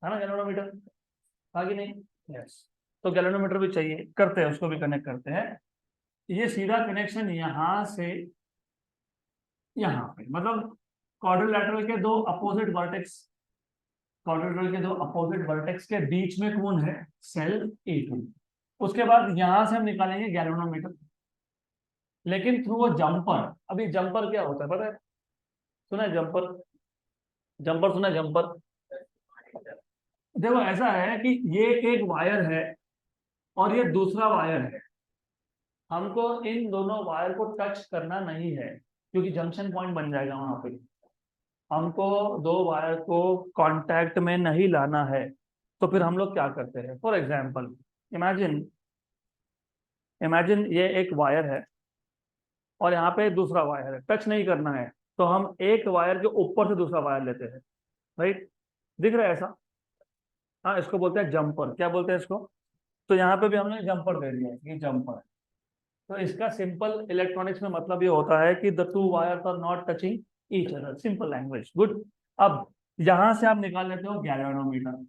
है ना, गैल्वेनोमीटर था कि नहीं, यस। तो गैल्वेनोमीटर भी चाहिए, करते हैं उसको भी कनेक्ट करते हैं। ये सीधा कनेक्शन यहाँ से यहाँ पे, मतलब क्वाड्रिलैटरल के दो अपोजिट वर्टेक्स, क्वाड्रिलैटरल के दो अपोजिट वर्टेक्स के बीच में कौन है, सेल E2। उसके बाद यहां से हम निकालेंगे गैल्वेनोमीटर, लेकिन थ्रू अ जंपर। अभी जंपर क्या होता है पता है, सुना है जंपर, जंपर सुना है जंपर। देखो ऐसा है कि ये एक वायर है और ये दूसरा वायर है। हमको इन दोनों वायर को टच करना नहीं है, क्योंकि जंक्शन पॉइंट बन जाएगा वहां पे। हमको दो वायर को कांटेक्ट में नहीं लाना है। तो फिर हम लोग क्या करते हैं, फॉर एग्जाम्पल इमेजिन, इमेजिन ये एक वायर है और यहाँ पे दूसरा वायर है, टच नहीं करना है। तो हम एक वायर के ऊपर से दूसरा वायर लेते हैं, राइट, दिख रहा है ऐसा। हाँ, इसको बोलते हैं जंपर। क्या बोलते हैं इसको, तो यहाँ पे भी हमने जंपर दे दिया है, ये जंपर है। तो इसका सिंपल इलेक्ट्रॉनिक्स में मतलब ये होता है कि the two wires are not touching each other, simple language. Good. अब यहां से आप निकाल लेते हो गैल्वेनोमीटर,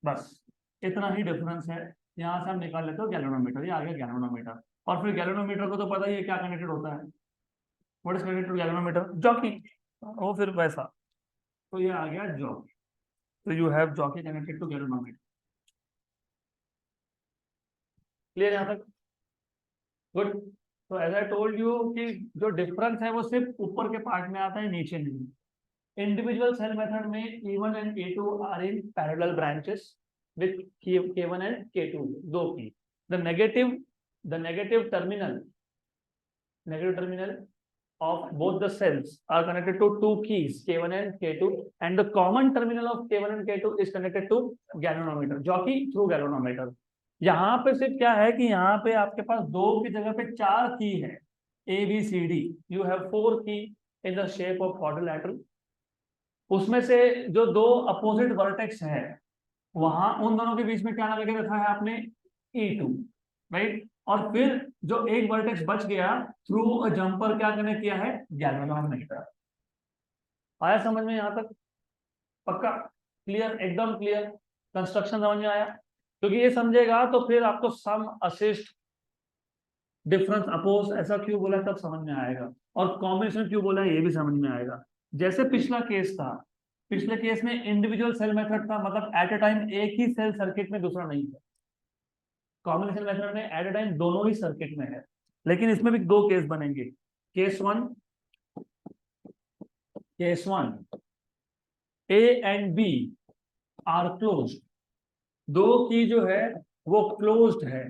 बस इतना ही डिफरेंस है। यहाँ से हम निकाल लेते हो गैल्वेनोमीटर, ये आ गया गैल्वेनोमीटर। और फिर गैल्वेनोमीटर को तो पता ही है क्या कनेक्टेड होता है, what is connected to galvanometer, jockey. वो फिर वैसा, तो ये आ गया जॉकी। तो you have jockey connected to galvanometer. Clear यहाँ तक, गुड। तो एज आई टोल्ड यू कि जो डिफरेंस है वो सिर्फ ऊपर के पार्ट में आता है, नीचे नहीं। इंडिविजुअल सेल मेथड में E1 and E2 are in parallel branches with K1 and K2, दो की। The negative, the negative terminal of both the cells are connected to two keys K1 and K2, and the common terminal of K1 and K2 is connected to galvanometer, jockey through galvanometer। यहाँ पे सिर्फ क्या है कि यहाँ पे आपके पास दो की जगह पे चार की है, ABCD। यू हैव 4 की in the shape of quadrilateral. उसमें से जो दो अपोजिट वर्टेक्स है, वहां उन दोनों के बीच में क्या लगा के रखा है आपने, E2, राइट। और फिर जो एक वर्टेक्स बच गया, थ्रू अ जंपर क्या कनेक्ट किया है, गैल्वेनोमीटर। आया समझ में यहाँ तक, पक्का, क्लियर, एकदम क्लियर। कंस्ट्रक्शन समझ में आया, क्योंकि ये समझेगा तो फिर आपको सम, असिस्ट, डिफरेंस, अपोज ऐसा क्यों बोला तब समझ में आएगा, और कॉम्बिनेशन क्यों बोला है ये भी समझ में आएगा। जैसे पिछला केस था पिछले केस में इंडिविजुअल सेल मेथड था, मतलब एट अ टाइम एक ही सेल सर्किट में, दूसरा नहीं था। कॉम्बिनेशन मेथड में एट अ टाइम दोनों ही सर्किट में है, लेकिन इसमें भी दो केस बनेंगे। Case one A and B are close, दो की जो है वो क्लोज्ड है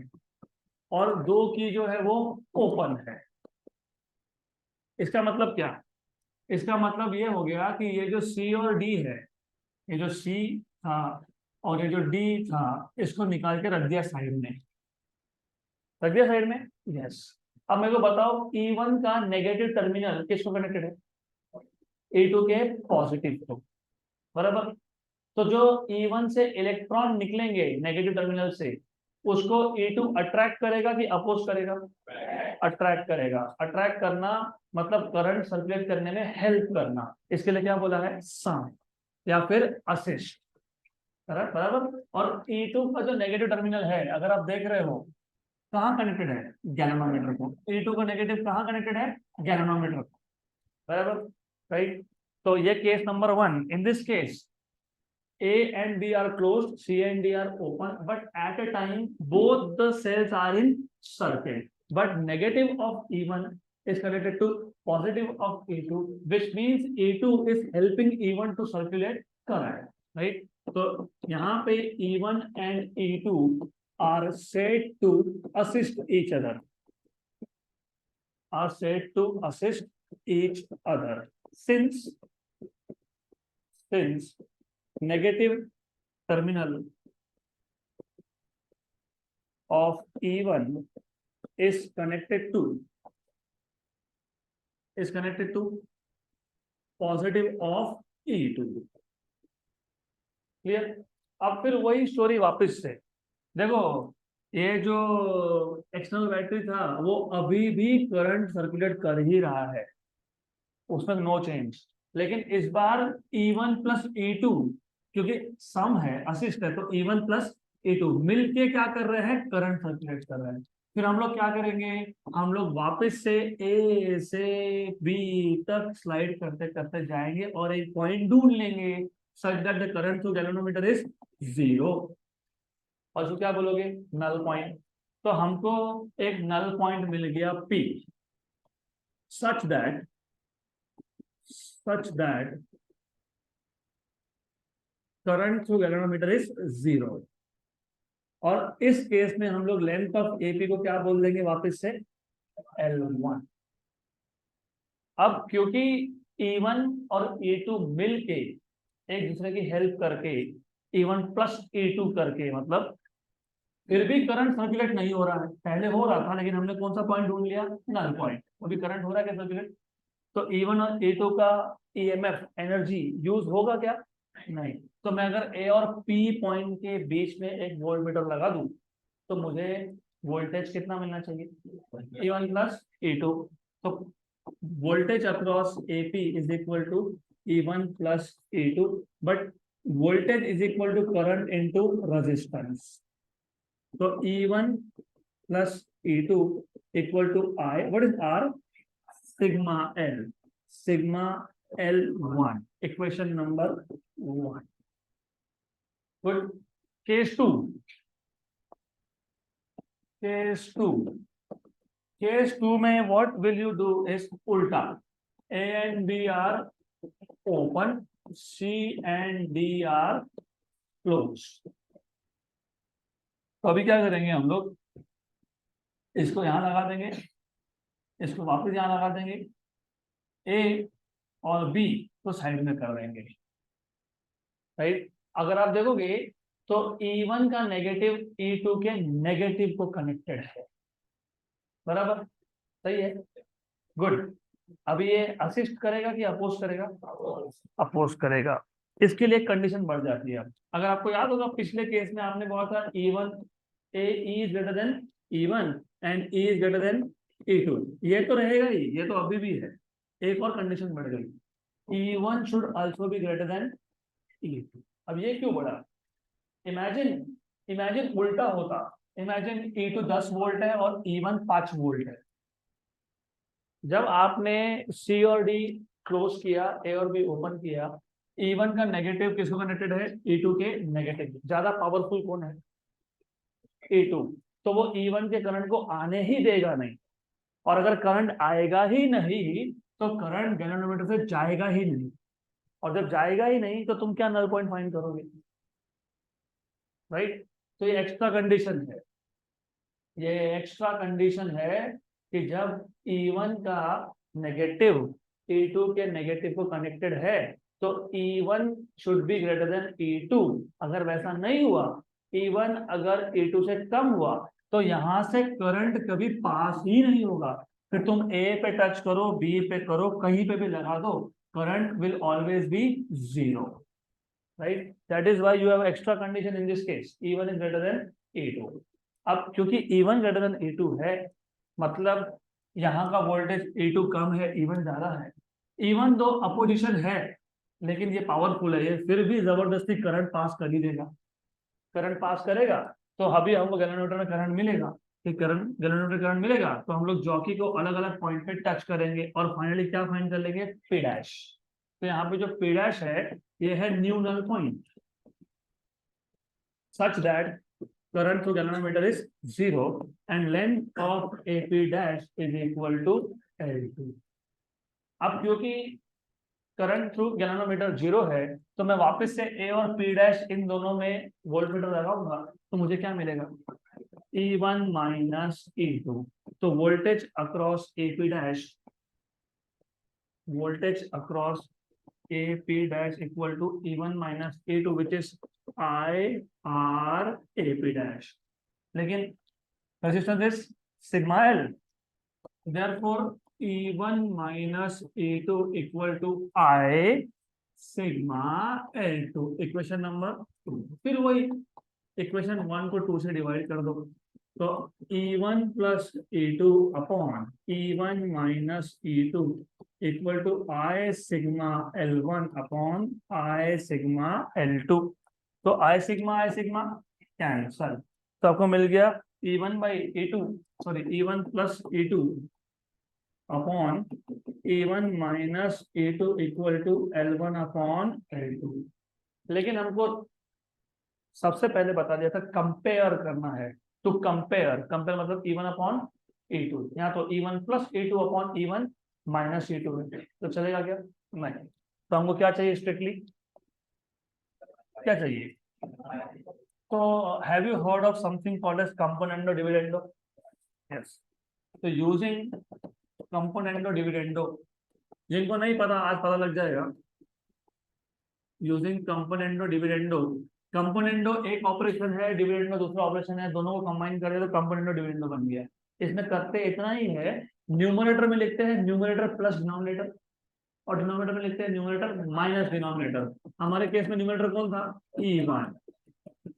और दो की जो है वो ओपन है। इसका मतलब क्या? इसका मतलब ये हो गया कि ये जो सी और डी है, ये जो सी था और ये जो डी था, इसको निकाल के रख दिया साइड में, रख दिया साइड में। यस। अब मेरे को बताओ E1 का नेगेटिव टर्मिनल किसको कनेक्टेड है? E2 के पॉजिटिव को, बराबर। तो जो E1 से इलेक्ट्रॉन निकलेंगे नेगेटिव टर्मिनल से, उसको E2 अट्रैक्ट करेगा कि अपोज करेगा? अट्रैक्ट करेगा। अट्रैक्ट करना मतलब करंट सर्कुलेट करने में हेल्प करना, इसके लिए क्या बोला है? सम या फिर असिस्ट, बराबर। और E2 का जो नेगेटिव टर्मिनल है, अगर आप देख रहे हो कहाँ कनेक्टेड है? गैल्वेनोमीटर को। E2 का नेगेटिव कहाँ कनेक्टेड है? गैल्वेनोमीटर को, बराबर, राइट। तो ये case number 1। In this case A and B are closed, C and D are open, but at a time both the cells are in circuit. But negative of E1 is connected to positive of E2, which means E2 is helping E1 to circulate current, right? So यहाँ पे E1 and E2 are said to assist each other, are said to assist each other, since negative terminal of E1 is connected to positive of E2। Clear? अब फिर वही story वापस से देखो, ये जो एक्सटर्नल बैटरी था वो अभी भी करंट सर्कुलेट कर ही रहा है, उसमें नो चेंज। लेकिन इस बार E1 प्लस E2, क्योंकि सम है, असिस्ट है, तो E1 प्लस E2 मिलके क्या कर रहे हैं? करंट सर्कुलेट कर रहे हैं। फिर हम लोग क्या करेंगे? हम लोग वापस से ए से बी तक स्लाइड करते करते जाएंगे और एक पॉइंट ढूंढ लेंगे such that the current through galvanometer is 0। और उसको क्या बोलोगे? Null point. तो हमको एक नल पॉइंट मिल गया P, such that current through galvanometer is 0। और इस केस में हम लोग लेंथ ऑफ एपी को क्या बोल देंगे वापस से? L1। अब क्योंकि E1 और E2 मिलके एक दूसरे की हेल्प करके, E1 प्लस E2 करके, मतलब फिर भी करंट सर्कुलेट नहीं हो रहा है। पहले हो रहा था, लेकिन हमने कौन सा पॉइंट ढूंढ लिया? Null point. अभी करंट हो रहा है क्या सर्कुलेट? तो E1 और E2 का EMF एनर्जी यूज होगा क्या? नहीं। तो मैं अगर A और P पॉइंट के बीच में एक वोल्ट मीटर लगा दूं तो मुझे वोल्टेज कितना मिलना चाहिए? E1 plus E2। तो voltage across AP is equal to E1 plus E2, but voltage is equal to current into resistance. तो E1 plus E2 equal to I, what is R? Sigma L1, equation number 1। Good. Case two में what will you do is उल्टा। A and B are open, C and D are closed। तो अभी क्या करेंगे हम लोग? इसको यहां लगा देंगे, इसको वापस यहां लगा देंगे, A और B को साइड में कर देंगे, राइट। अगर आप देखोगे तो E1 का नेगेटिव E2 के नेगेटिव को कनेक्टेड है, बराबर, सही है, गुड। अभी ये असिस्ट करेगा कि अपोज करेगा? अपोज करेगा। इसके लिए कंडीशन बढ़ जाती है। अगर आपको याद होगा पिछले केस में आपने बोला था E1 A E is greater than E1 and E is greater than E2। ये तो रहेगा ही, ये तो अभी भी है। एक और कंडीशन बढ़ गई, E1 should also be greater than E2। अब ये क्यों बढ़ा? इमेजिन उल्टा होता। इमेजिन E2 10 वोल्ट है और E1 5 वोल्ट है। जब आपने C और D क्लोज किया, A और B ओपन किया, E1 का नेगेटिव किसको कनेक्टेड है? E2 के नेगेटिव। ज्यादा पावरफुल कौन है? E2। तो वो E1 के करंट को आने ही देगा नहीं, और अगर करंट आएगा ही नहीं तो करंट गैल्वेनोमीटर से जाएगा ही नहीं, और जब जाएगा ही नहीं तो तुम क्या नल पॉइंट फाइंड करोगे? राइट। तो ये एक्स्ट्रा कंडीशन है, ये एक्स्ट्रा कंडीशन है कि जब E1 का नेगेटिव E2 के नेगेटिव को कनेक्टेड है तो E1 should be greater than E2। अगर वैसा नहीं हुआ, E1 अगर E2 से कम हुआ, तो यहां से करंट कभी पास ही नहीं होगा। फिर तुम A पे टच करो, B पे करो, कहीं पे भी लगा दो, current will always be zero. Right, that is why you have extra condition in this case, E1 is greater than E2। अब क्योंकि E1 ग्रेटर देन E2 है, मतलब यहाँ का वोल्टेज E2 कम है, E1 ज्यादा है। E1 दो अपोजिशन है, लेकिन ये पावरफुल है, ये फिर भी जबरदस्ती करंट पास कर ही देगा। करंट पास करेगा तो अभी हमको गैल्वेनोमीटर में करंट मिलेगा। कि करंट गैल्वेनोमीटर करंट मिलेगा तो हम लोग जॉकी को अलग अलग पॉइंट पे टच करेंगे और फाइनली क्या फाइंड कर लेंगे? P dash. तो यहाँ पे जो P डैश है ये है new null point, such that current through galvanometer is 0 and length of AP dash is equal to L2। अब क्योंकि करंट थ्रू गैल्वेनोमीटर 0 है तो मैं वापस से A और P डैश इन दोनों में वोल्टमीटर लगाऊंगा, तो मुझे क्या मिलेगा? E1 minus E2। तो voltage across AP dash, voltage across AP dash equal to E1 minus E2 which is IR AP dash। लेकिन resistance is sigma L, therefore E1 minus E2 equal to I sigma L2। Equation number 2। फिर वही equation 1 को 2 से divide कर दो, तो E1 plus E2 upon E1 minus E2 equal to I सिग्मा L1 upon I सिग्मा L2। तो I सिग्मा कैंसल, तो आपको मिल गया E1 by E2, sorry E1 plus E2 upon E1 minus E2 equal to L1 upon L2। लेकिन हमको सबसे पहले बता दिया था कंपेयर करना है, तो कंपेयर मतलब E1 अपॉन E2, यहाँ तो E1 plus E2 upon E1 minus E2 है, तो चलेगा क्या? नहीं। तो हमको क्या चाहिए? स्ट्रिक्टली क्या चाहिए? तो have you heard of something called as componendo dividendo? Yes. तो यूजिंग कंपोनेंडो डिविडेंडो, जिनको नहीं पता आज पता लग जाएगा। यूजिंग कंपोनेंडो डिविडेंडो, कंपोनेंडो एक ऑपरेशन है, डिविडेंडो दूसरा ऑपरेशन है, दोनों को कंबाइन कर दे तो कंपोनेंडो डिविडेंडो बन गया। इसमें करते इतना ही है, न्यूमरेटर में लिखते हैं न्यूमरेटर प्लस डिनोमिनेटर, और डिनोमिनेटर में लिखते हैं न्यूमरेटर माइनस डिनोमिनेटर। हमारे केस में न्यूमरेटर कौन था? E1,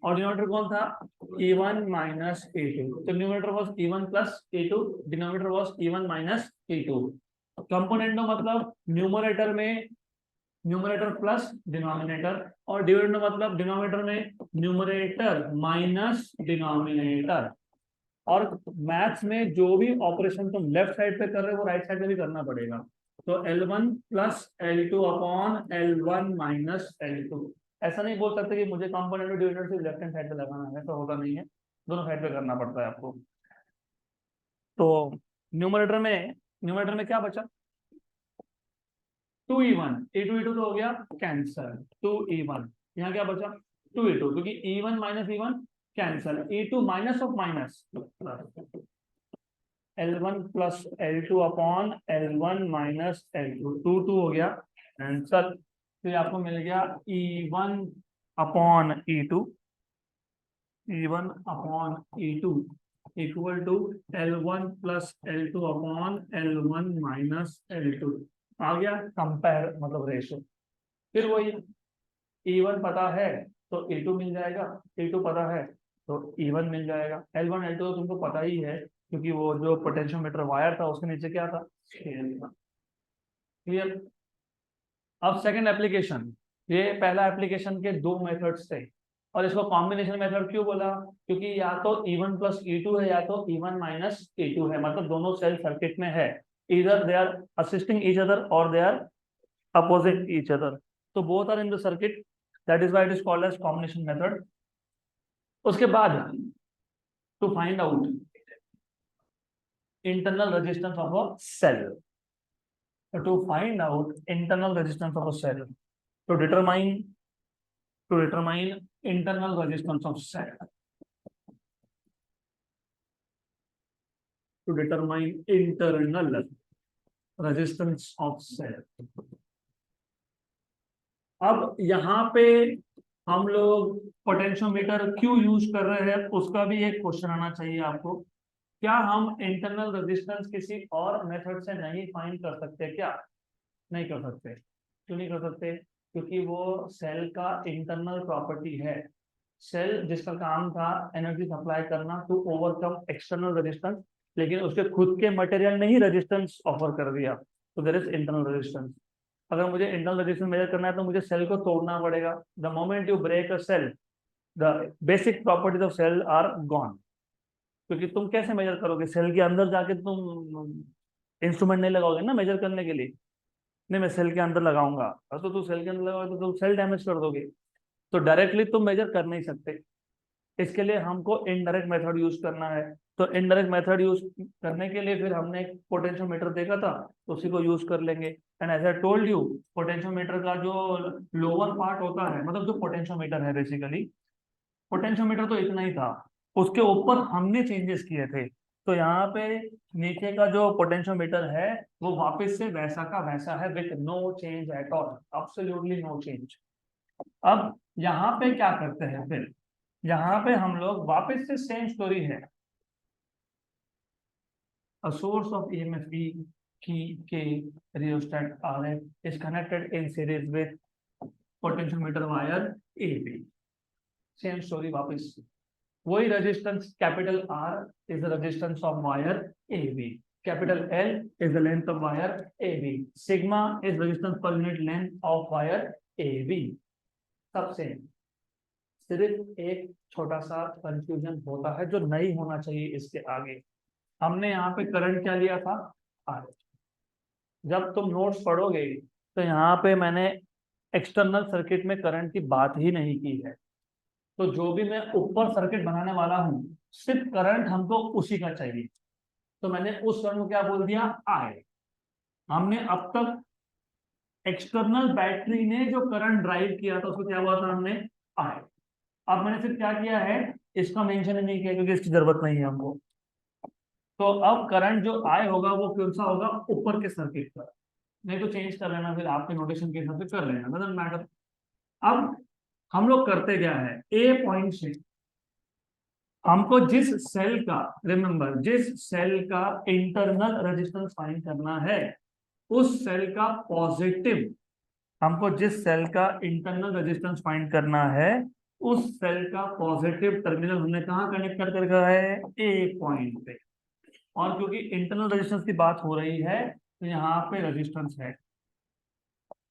और डिनोमिनेटर कौन था? E1 minus E2। तो numerator was E1 plus E2, denominator was E1 minus E2। Componendo मतलब न्यूमरेटर में न्यूमरेटर प्लस डिनोमिनेटर, और डिविडेंडो मतलब डिनोमिनेटर में न्यूमरेटर माइनस डिनोमिनेटर। और मैथ्स में जो भी ऑपरेशन तुम लेफ्ट साइड पे कर रहे हो वो राइट साइड पे भी करना पड़ेगा। तो L1 plus L2 upon L1 minus L2। ऐसा नहीं बोल सकते कि मुझे कंपोनेंट और डिविडेंड सिर्फ लेफ्ट हैंड साइड पे लगाना है, ऐसा होता नहीं है, दोनों साइड पे करना पड़ता है आपको। तो न्यूमरेटर में क्या बचा? 2E1, E2 तो हो गया कैंसल, 2E1। यहाँ क्या बचा? 2E2, क्योंकि E1 minus E1 cancel, E2 minus of minus L1 plus L2 upon L1 minus L2, 2 हो गया कैंसल। तो आपको मिल गया E1 upon E2, E1 upon E2 equal to L1 plus L2 upon L1 minus L2। आ गया compare मतलब ratio. फिर वही E1 पता है तो E2 मिल जाएगा, E2 पता है तो E1 मिल जाएगा। L1 L2 तो तुमको पता ही है, क्योंकि वो जो पोटेंशियोमीटर वायर था उसके नीचे क्या था? स्केल था। क्लियर? अब सेकंड एप्लीकेशन, ये पहला एप्लीकेशन के दो मेथड्स थे, और इसको कॉम्बिनेशन मेथड क्यों बोला? क्योंकि या तो E1 प्लस E2 है या तो E1 माइनस E2 है, मतलब दोनों सेल सर्किट में है, इधर they are assisting each other और they are opposite each other. तो both are in the circuit, that is why it is called as combination method. उसके बाद to find out internal resistance of a cell, to find out internal resistance of a cell, to determine internal resistance of cell, to determine internal resistance of cell। अब यहाँ पे हम लोग potentiometer क्यों use कर रहे हैं उसका भी एक क्वेश्चन आना चाहिए आपको। क्या हम इंटरनल रेजिस्टेंस किसी और मेथड से नहीं फाइंड कर सकते क्या? नहीं कर सकते। क्यों नहीं कर सकते? क्योंकि वो सेल का इंटरनल प्रॉपर्टी है। सेल जिसका काम था एनर्जी सप्लाई करना टू ओवरकम एक्सटर्नल रेजिस्टेंस, लेकिन उसके खुद के मटेरियल ने ही रेजिस्टेंस ऑफर कर दिया, तो देयर इज इंटरनल रेजिस्टेंस। अगर मुझे इंटरनल रेजिस्टेंस मेजर करना है तो मुझे सेल को तोड़ना पड़ेगा। The moment you break a cell, the basic properties of cell are gone. क्योंकि तुम कैसे मेजर करोगे? सेल के अंदर जाके तुम इंस्ट्रूमेंट नहीं लगाओगे ना मेजर करने के लिए। नहीं, मैं सेल के अंदर लगाऊंगा, तो तू सेल के अंदर लगाओगे तो तुम सेल डैमेज कर दोगे, तो डायरेक्टली तुम मेजर कर नहीं सकते। इसके लिए हमको इनडायरेक्ट मेथड यूज करना है। तो इनडायरेक्ट मेथड यूज करने के लिए फिर हमने एक पोटेंशियोमीटर देखा था, उसी को यूज कर लेंगे। And as I told you, potentiometer का जो लोअर पार्ट होता है, मतलब जो पोटेंशियोमीटर है बेसिकली, पोटेंशियोमीटर तो इतना ही था, उसके ऊपर हमने चेंजेस किए थे। तो यहाँ पे नीचे का जो पोटेंशियोमीटर है वो वापस से वैसा का वैसा है, with no change at all, absolutely no change. अब यहाँ पे क्या करते हैं फिर? यहाँ पे हम लोग वापस से सेम स्टोरी है। A source of EMF E key K rheostat RF is connected in series with potentiometer wire AB. Same story वापस। वही resistance capital R is the resistance of wire AB. Capital L is the length of wire AB. Sigma is resistance per unit length of wire AB. सब same. सिर्फ एक छोटा सा confusion होता है जो नहीं होना चाहिए इसके आगे। हमने यहाँ पे करंट क्या लिया था? आर। जब तुम नोट्स पढ़ोगे तो यहाँ पे मैंने एक्सटर्नल सर्किट में करंट की बात ही नहीं की है। तो जो भी मैं ऊपर सर्किट बनाने वाला हूँ, सिर्फ करंट हमको उसी का चाहिए। तो मैंने उस करंट को क्या बोल दिया? आई। हमने अब तक एक्सटर्नल बैटरी ने जो करंट ड्राइव किया था उसको क्या हुआ था? हमने आई। अब मैंने फिर क्या किया है? इसका मेंशन नहीं किया क्योंकि इसकी जरूरत नहीं है हमको। तो अब करंट जो आए होगा वो कौन सा होगा? ऊपर के सर्किट पर। नहीं तो चेंज कर लेना, फिर आपके नोटेशन के हिसाब से कर लेना, डजंट मैटर। अब हम लोग करते क्या है? ए पॉइंट से हमको जिस सेल का, रिमेंबर, जिस सेल का इंटरनल रेजिस्टेंस फाइंड करना है, उस सेल का पॉजिटिव, हमको जिस सेल का इंटरनल रेजिस्टेंस फाइंड करना है, उस सेल का पॉजिटिव टर्मिनल हमने कहाँ कनेक्ट कर रखा है? ए पॉइंट पे। और क्योंकि इंटरनल रेजिस्टेंस की बात हो रही है तो यहाँ पे रेजिस्टेंस है,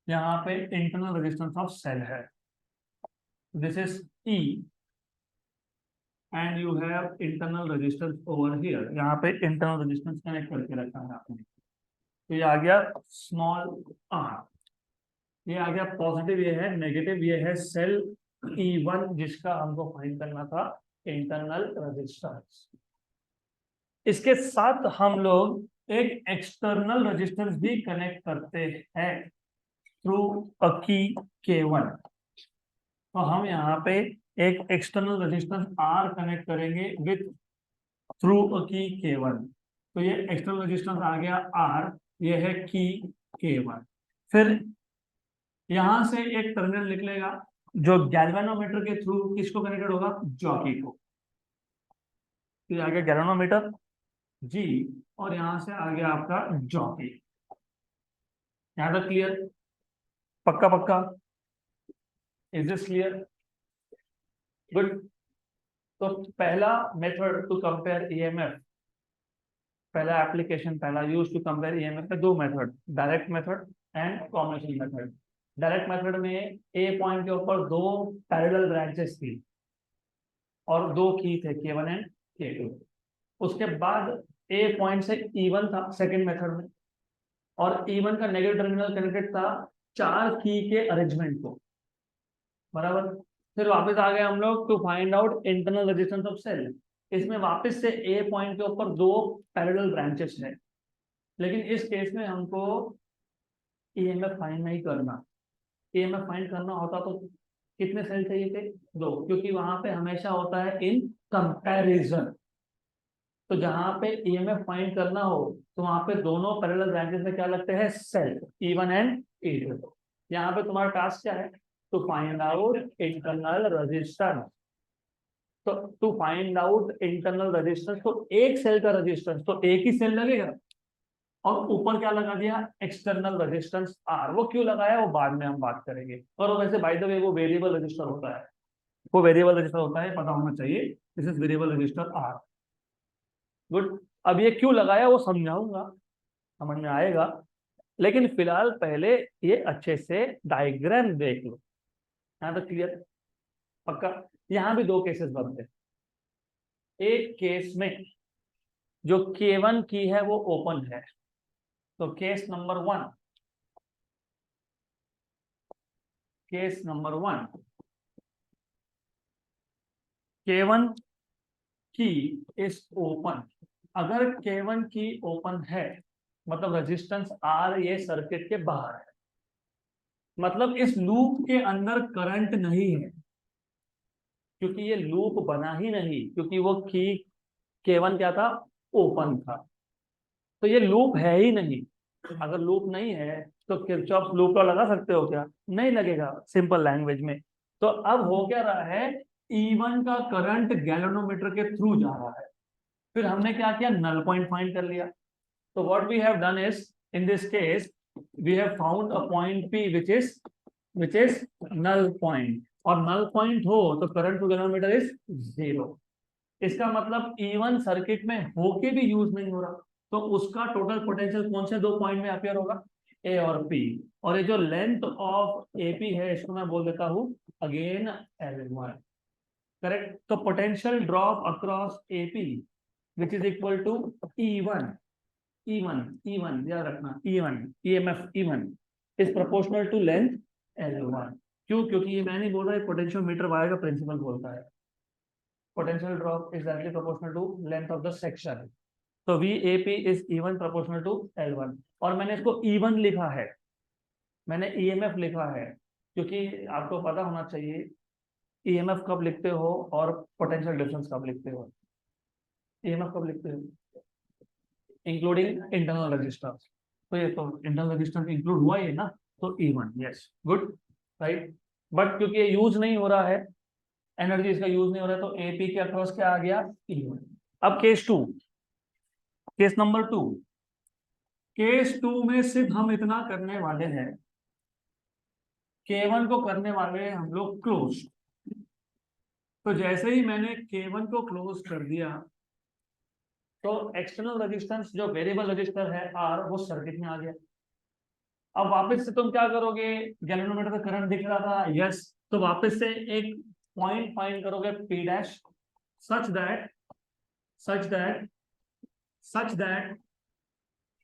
यहाँ पे इंटरनल रेजिस्टेंस ऑफ सेल है, this is E, and you have internal resistance over here. यहाँ पे इंटरनल रेजिस्टेंस कनेक्ट करके रखा है आपने। तो ये आ गया स्मॉल आर, ये आ गया पॉजिटिव, ये है नेगेटिव, ये है सेल E1 जिसका हमको फाइंड करना था इंटरनल रेजिस्टेंस। इसके साथ हम लोग एक एक्सटर्नल रेजिस्टेंस भी कनेक्ट करते हैं थ्रू अ की K1। तो हम यहाँ पे एक एक्सटर्नल रेजिस्टेंस R कनेक्ट करेंगे विथ थ्रू अ की K1। तो ये एक्सटर्नल रेजिस्टेंस आ गया R, ये है की K1। फिर यहां से एक टर्मिनल निकलेगा जो गैल्वेनोमीटर के थ्रू किसको कनेक्टेड होगा? जॉकी को। तो आ गया गैल्वेनोमीटर जी, और यहां से आ गया आपका जॉकी। यहां तक क्लियर? पक्का पक्का? Is this clear? गुड। तो पहला मेथड टू कंपेयर ईएमएफ, पहला एप्लीकेशन, पहला यूज टू कंपेयर ईएमएफ का दो method, direct method and combination method. Direct method में ए पॉइंट के ऊपर दो पैरेलल ब्रांचेस थी और दो की थे, K1 एंड K2। उसके बाद ए पॉइंट से E1 था सेकंड मेथड में, और E1 का नेगेटिव टर्मिनल कनेक्टेड था 4 की के अरेंजमेंट को, बराबर। फिर वापस आ गए हम लोग to find out internal resistance of cell. इसमें वापस से ए पॉइंट के ऊपर 2 पैरेलल ब्रांचेस है, लेकिन इस केस में हमको ईएमएफ फाइंड नहीं करना। ईएमएफ फाइंड करना होता तो कितने सेल चाहिए थे? 2, क्योंकि वहां पे हमेशा होता है इन कंपैरिजन। तो जहां पे ईएमएफ फाइंड करना हो तो वहां पे दोनों पैरेलल ब्रांचेस में क्या लगते हैं? Cell, E1 and E2। यहाँ पे तुम्हारा टास्क क्या है? To find out internal resistance. तो to find out internal resistance, तो एक सेल का रेजिस्टेंस तो एक ही सेल लगेगा, और ऊपर क्या लगा दिया? External resistance R. वो क्यों लगाया वो बाद में हम बात करेंगे। और वो वैसे बाय द वे वो वेरिएबल रजिस्टर होता है, वो वेरिएबल रजिस्टर होता है, पता होना चाहिए। This is variable resistor R. Good. अब ये क्यों लगाया वो समझाऊंगा, समझ में आएगा। लेकिन फिलहाल पहले ये अच्छे से डायग्राम देख लो। यहाँ तक क्लियर? पक्का? यहाँ भी 2 केसेस बनते हैं। एक केस में जो K1 की है वो ओपन है, तो case number 1, case number 1, K1 की इज ओपन। अगर K1 की ओपन है मतलब रेजिस्टेंस R ये सर्किट के बाहर है, मतलब इस लूप के अंदर करंट नहीं है, क्योंकि ये लूप बना ही नहीं, क्योंकि वो की K1 क्या था? ओपन था। तो ये लूप है ही नहीं। अगर लूप नहीं है तो किरचॉफ लूप लॉ लगा सकते हो क्या? नहीं लगेगा, सिंपल लैंग्वेज में। तो अब हो क्या रहा है? E1 का करंट गैल्वेनोमीटर के थ्रू जा रहा है। फिर हमने क्या किया? नल पॉइंट फाइंड कर लिया। So what we have done is, in this case, we have found a point P which is null point. और null point हो तो current to ganometer is 0। इसका मतलब E1 सर्किट में होके भी यूज नहीं हो रहा, तो उसका टोटल पोटेंशियल कौन से 2 पॉइंट में अपियर होगा? A और P। और ये जो लेंथ ऑफ AP है इसको मैं बोल देता हूं अगेन L1। करेक्ट? तो potential drop across AP which is equal to E1। E1 याद रखना, E1 EMF E1 is proportional to length L1। क्यों? क्योंकि ये मैं नहीं बोल रहा, पोटेंशियोमीटर वायर का प्रिंसिपल बोलता है। Potential drop is directly proportional to length of the section. तो VAP is E1 proportional to L1। और मैंने इसको E1 लिखा है, मैंने EMF लिखा है, क्योंकि आपको पता होना चाहिए EMF कब लिखते हो और पोटेंशियल डिफरेंस कब लिखते हो। EMF कब लिखते हो? Including internal resistance. तो ये तो इंटरनल रेजिस्टेंस इंक्लूड हुआ ही है ना, तो E1। Yes, good, right. But क्योंकि ये यूज नहीं हो रहा है, एनर्जी इसका यूज नहीं हो रहा है, तो AP के अक्रॉस क्या आ गया? E1। अब केस 2, केस नंबर 2। केस 2 में सिर्फ हम इतना करने वाले हैं, K1 को करने वाले हैं हम लोग क्लोज। तो जैसे ही मैंने K1 को क्लोज कर दिया तो एक्सटर्नल रेजिस्टेंस जो वेरिएबल रजिस्टर है R वो सर्किट में आ गया। अब वापस से तुम क्या करोगे? गैल्वेनोमीटर का करंट दिख रहा था, यस, तो वापस से एक पॉइंट फाइंड करोगे P dash, such that such that such that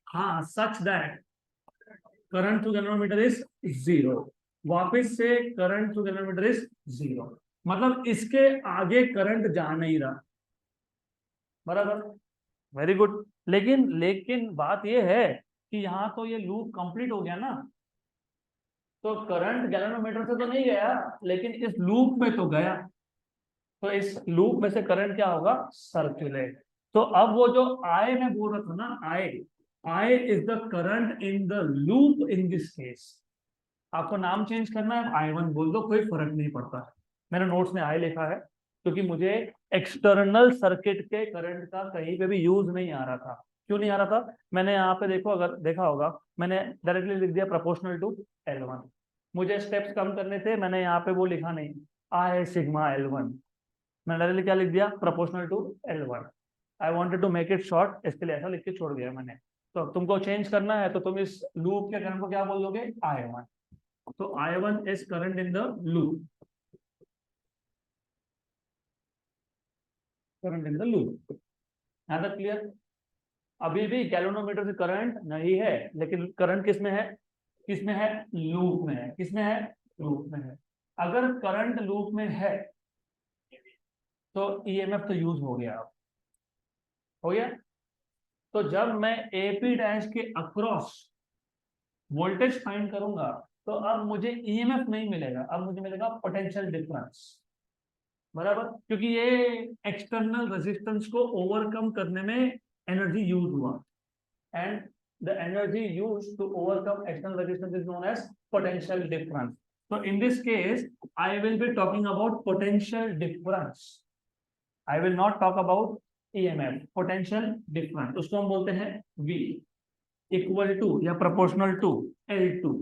हाँ such that current through galvanometer is 0। वापस से करंट थ्रू गैल्वेनोमीटर इज 0, मतलब इसके आगे करंट जा नहीं रहा, बराबर। Very good. लेकिन लेकिन बात यह है कि यहाँ तो ये लूप कंप्लीट हो गया ना, तो करंट गैल्वेनोमीटर से तो नहीं गया, लेकिन इस लूप में तो गया। तो इस लूप में से करंट क्या होगा? सर्कुलेट। तो अब वो जो आई मैं बोल रहा था ना, I is the current in the loop in this case. आपको नाम चेंज करना है, I1 बोल दो, कोई फर्क नहीं पड़ता। मैंने नोट्स में आई लिखा है क्योंकि मुझे एक्सटर्नल सर्किट के करंट का कहीं पे भी यूज नहीं आ रहा था। क्यों नहीं आ रहा था? मैंने यहाँ पे देखो, अगर देखा होगा, मैंने डायरेक्टली लिख दिया प्रोपोर्शनल टू L1। मुझे स्टेप्स कम करने थे, मैंने यहाँ पे वो लिखा नहीं, I सिग्मा L1। मैंने डायरेक्टली क्या लिख दिया? Proportional to L1। I wanted to make it short, इसके लिए ऐसा लिख के छोड़ दिया मैंने। तो तुमको चेंज करना है तो तुम इस लूप के करंट को क्या बोल दोगे? I1। तो I1 is current in the loop, current in the loop। यहाँ तक क्लियर? अभी भी गैल्वेनोमीटर से करंट नहीं है, लेकिन करंट किस में है? किसमें है? लूप में है। किसमें है? लूप में है। अगर करंट लूप में है तो ईएमएफ तो यूज हो गया। हो गया। तो जब मैं एपी डैश के अक्रॉस वोल्टेज फाइंड करूंगा तो अब मुझे ईएमएफ नहीं मिलेगा, अब मुझे मिलेगा पोटेंशियल डिफरेंस। बराबर, क्योंकि ये एक्सटर्नल रेजिस्टेंस को ओवरकम करने में एनर्जी यूज हुआ, and the energy used to overcome external resistance is known as potential difference. So in this case, I will be talking about potential difference. I will not talk about EMF. Potential difference. उसको हम बोलते हैं V equal to या proportional to L2।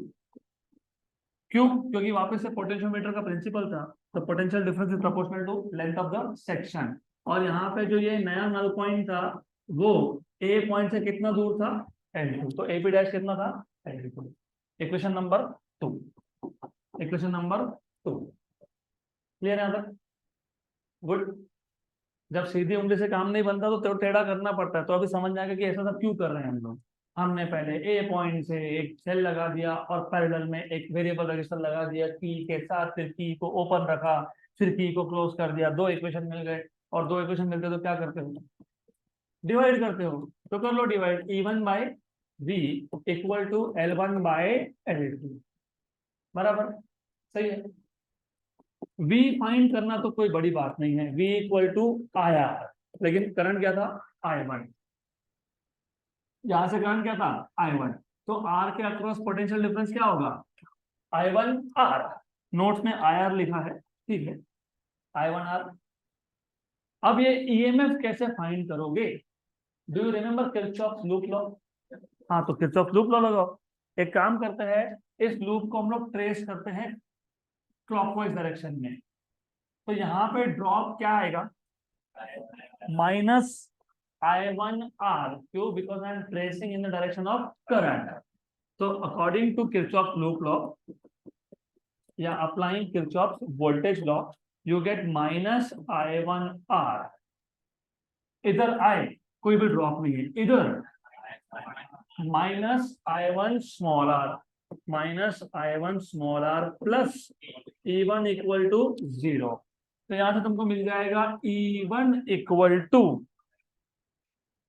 क्यों? क्योंकि वापस से potentiometer का प्रिंसिपल था, तो potential difference is proportional to length of the section. और यहाँ पे जो ये नया नल पॉइंट था वो ए पॉइंट से कितना दूर था? L2। तो ए बी डैश कितना था? L2। Equation number 2। Equation number 2 clear है? गुड। जब सीधी उंगली से काम नहीं बनता तो टेढ़ा करना पड़ता है। तो अभी समझ जाएगा कि ऐसा सब क्यों कर रहे हैं हम लोग। हमने पहले ए पॉइंट से एक सेल लगा दिया और पैरेलल में एक वेरिएबल रजिस्टर लगा दिया की के साथ, फिर की को ओपन रखा, फिर की को क्लोज कर दिया। दो इक्वेशन मिल गए, और दो इक्वेशन मिलते तो क्या करते हो? डिवाइड करते हो। तो कर लो divide. E1 by V equal to L1 by L2। बराबर, सही है। V फाइंड करना तो कोई बड़ी बात नहीं है, V इक्वल टू IR। लेकिन करंट क्या था? I1। यहां से करंट क्या था? I1। तो R के अक्रॉस पोटेंशियल डिफरेंस क्या होगा? I1 R। नोट्स में IR लिखा है, ठीक है, I1 R। अब ये EMF कैसे फाइंड करोगे? Do you remember Kirchhoff loop law? हाँ, तो किरचॉफ लूप लॉ लगाओ। एक काम करते हैं, इस लूप को हम लोग ट्रेस करते हैं क्लॉकवाइज डायरेक्शन में। तो यहाँ पे ड्रॉप क्या आएगा? Minus I1R। क्यों? Because I am tracing in the direction of current. तो according to Kirchhoff loop law या applying Kirchhoff voltage law, you get minus I1R। इधर आई कोई भी ड्रॉप नहीं है, इधर minus I1 small r, minus I1 small r plus E1 equal to 0। तो यहां से तुमको मिल जाएगा E1 equal to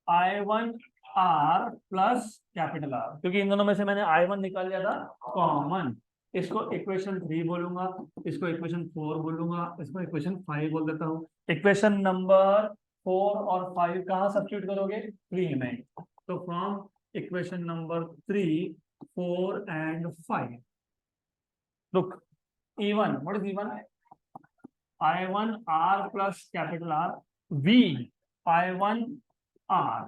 I1 R plus capital R। क्योंकि इन दोनों में से मैंने I1 निकाल लिया था कॉमन। इसको इक्वेशन 3 बोलूंगा, इसको इक्वेशन 4 बोलूंगा, इसको इक्वेशन 5 बोल देता हूँ। इक्वेशन नंबर 4 और 5 कहाँ सब्स्टिट्यूट करोगे? 3 में। तो from equation number 3, 4 and 5, look, E1, what is E1? I1 R plus capital R, V I1 R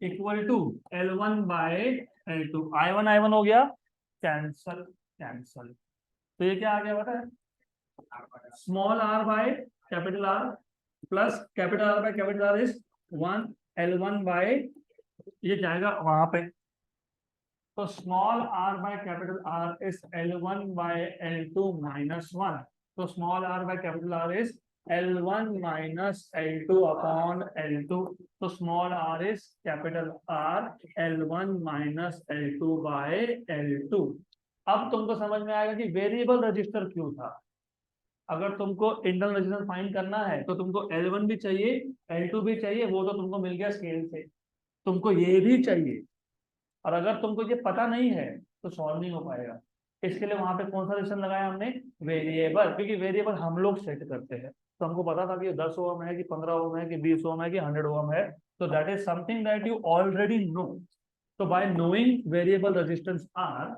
equal to L1 by L2। I1 हो गया कैंसल, कैंसल। तो ये क्या आ गया बता? Small r by capital R plus capital R by capital R is 1 L1 by, ये जाएगा वहां पे। तो small r by capital R is L1 by L2 minus 1। तो small r by capital R is L1 minus L2 upon L2। तो small r is capital R L1 minus L2 by L2। अब तुमको समझ में आएगा कि variable resistor क्यों था। अगर तुमको इंटरनल रजिस्टेंस फाइंड करना है तो तुमको L1 भी चाहिए, L2 भी चाहिए, वो तो तुमको मिल गया स्केल से। तुमको ये भी चाहिए, और अगर तुमको ये पता नहीं है तो सॉल्व नहीं हो पाएगा। इसके लिए वहां पे कौन सा रजिस्टेंस लगाया हमने? वेरिएबल। क्योंकि वेरिएबल हम लोग सेट करते हैं। तो हमको पता था कि 10 ओम है कि 15 ओम है कि 20 ओम है कि 100 ओम है। तो that is something that you already know. तो by knowing variable resistance R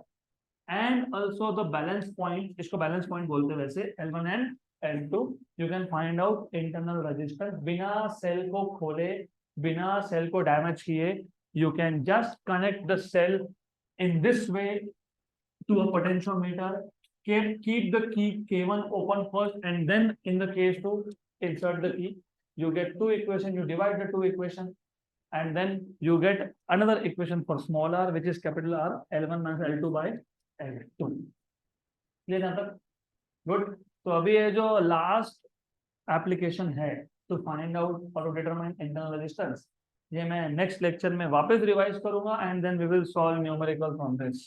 and also the balance point, इसको बैलेंस पॉइंट बोलते हैं वैसे, L1 and L2, you can find out internal resistance बिना सेल को खोले, बिना सेल को डैमेज किए। You can just connect the cell in this way to a potentiometer. Keep the key K1 open first, and then in the case 2 insert the key. You get two equations. You divide the two equations, and then you get another equation for small r, which is capital R, L1 minus L2 by L2. Clear यहाँ तक? Good. तो अभी ये जो last application है to find out or to determine internal resistance, ये मैं next lecture में वापस रिवाइज करूंगा, and then we will solve numerical from this.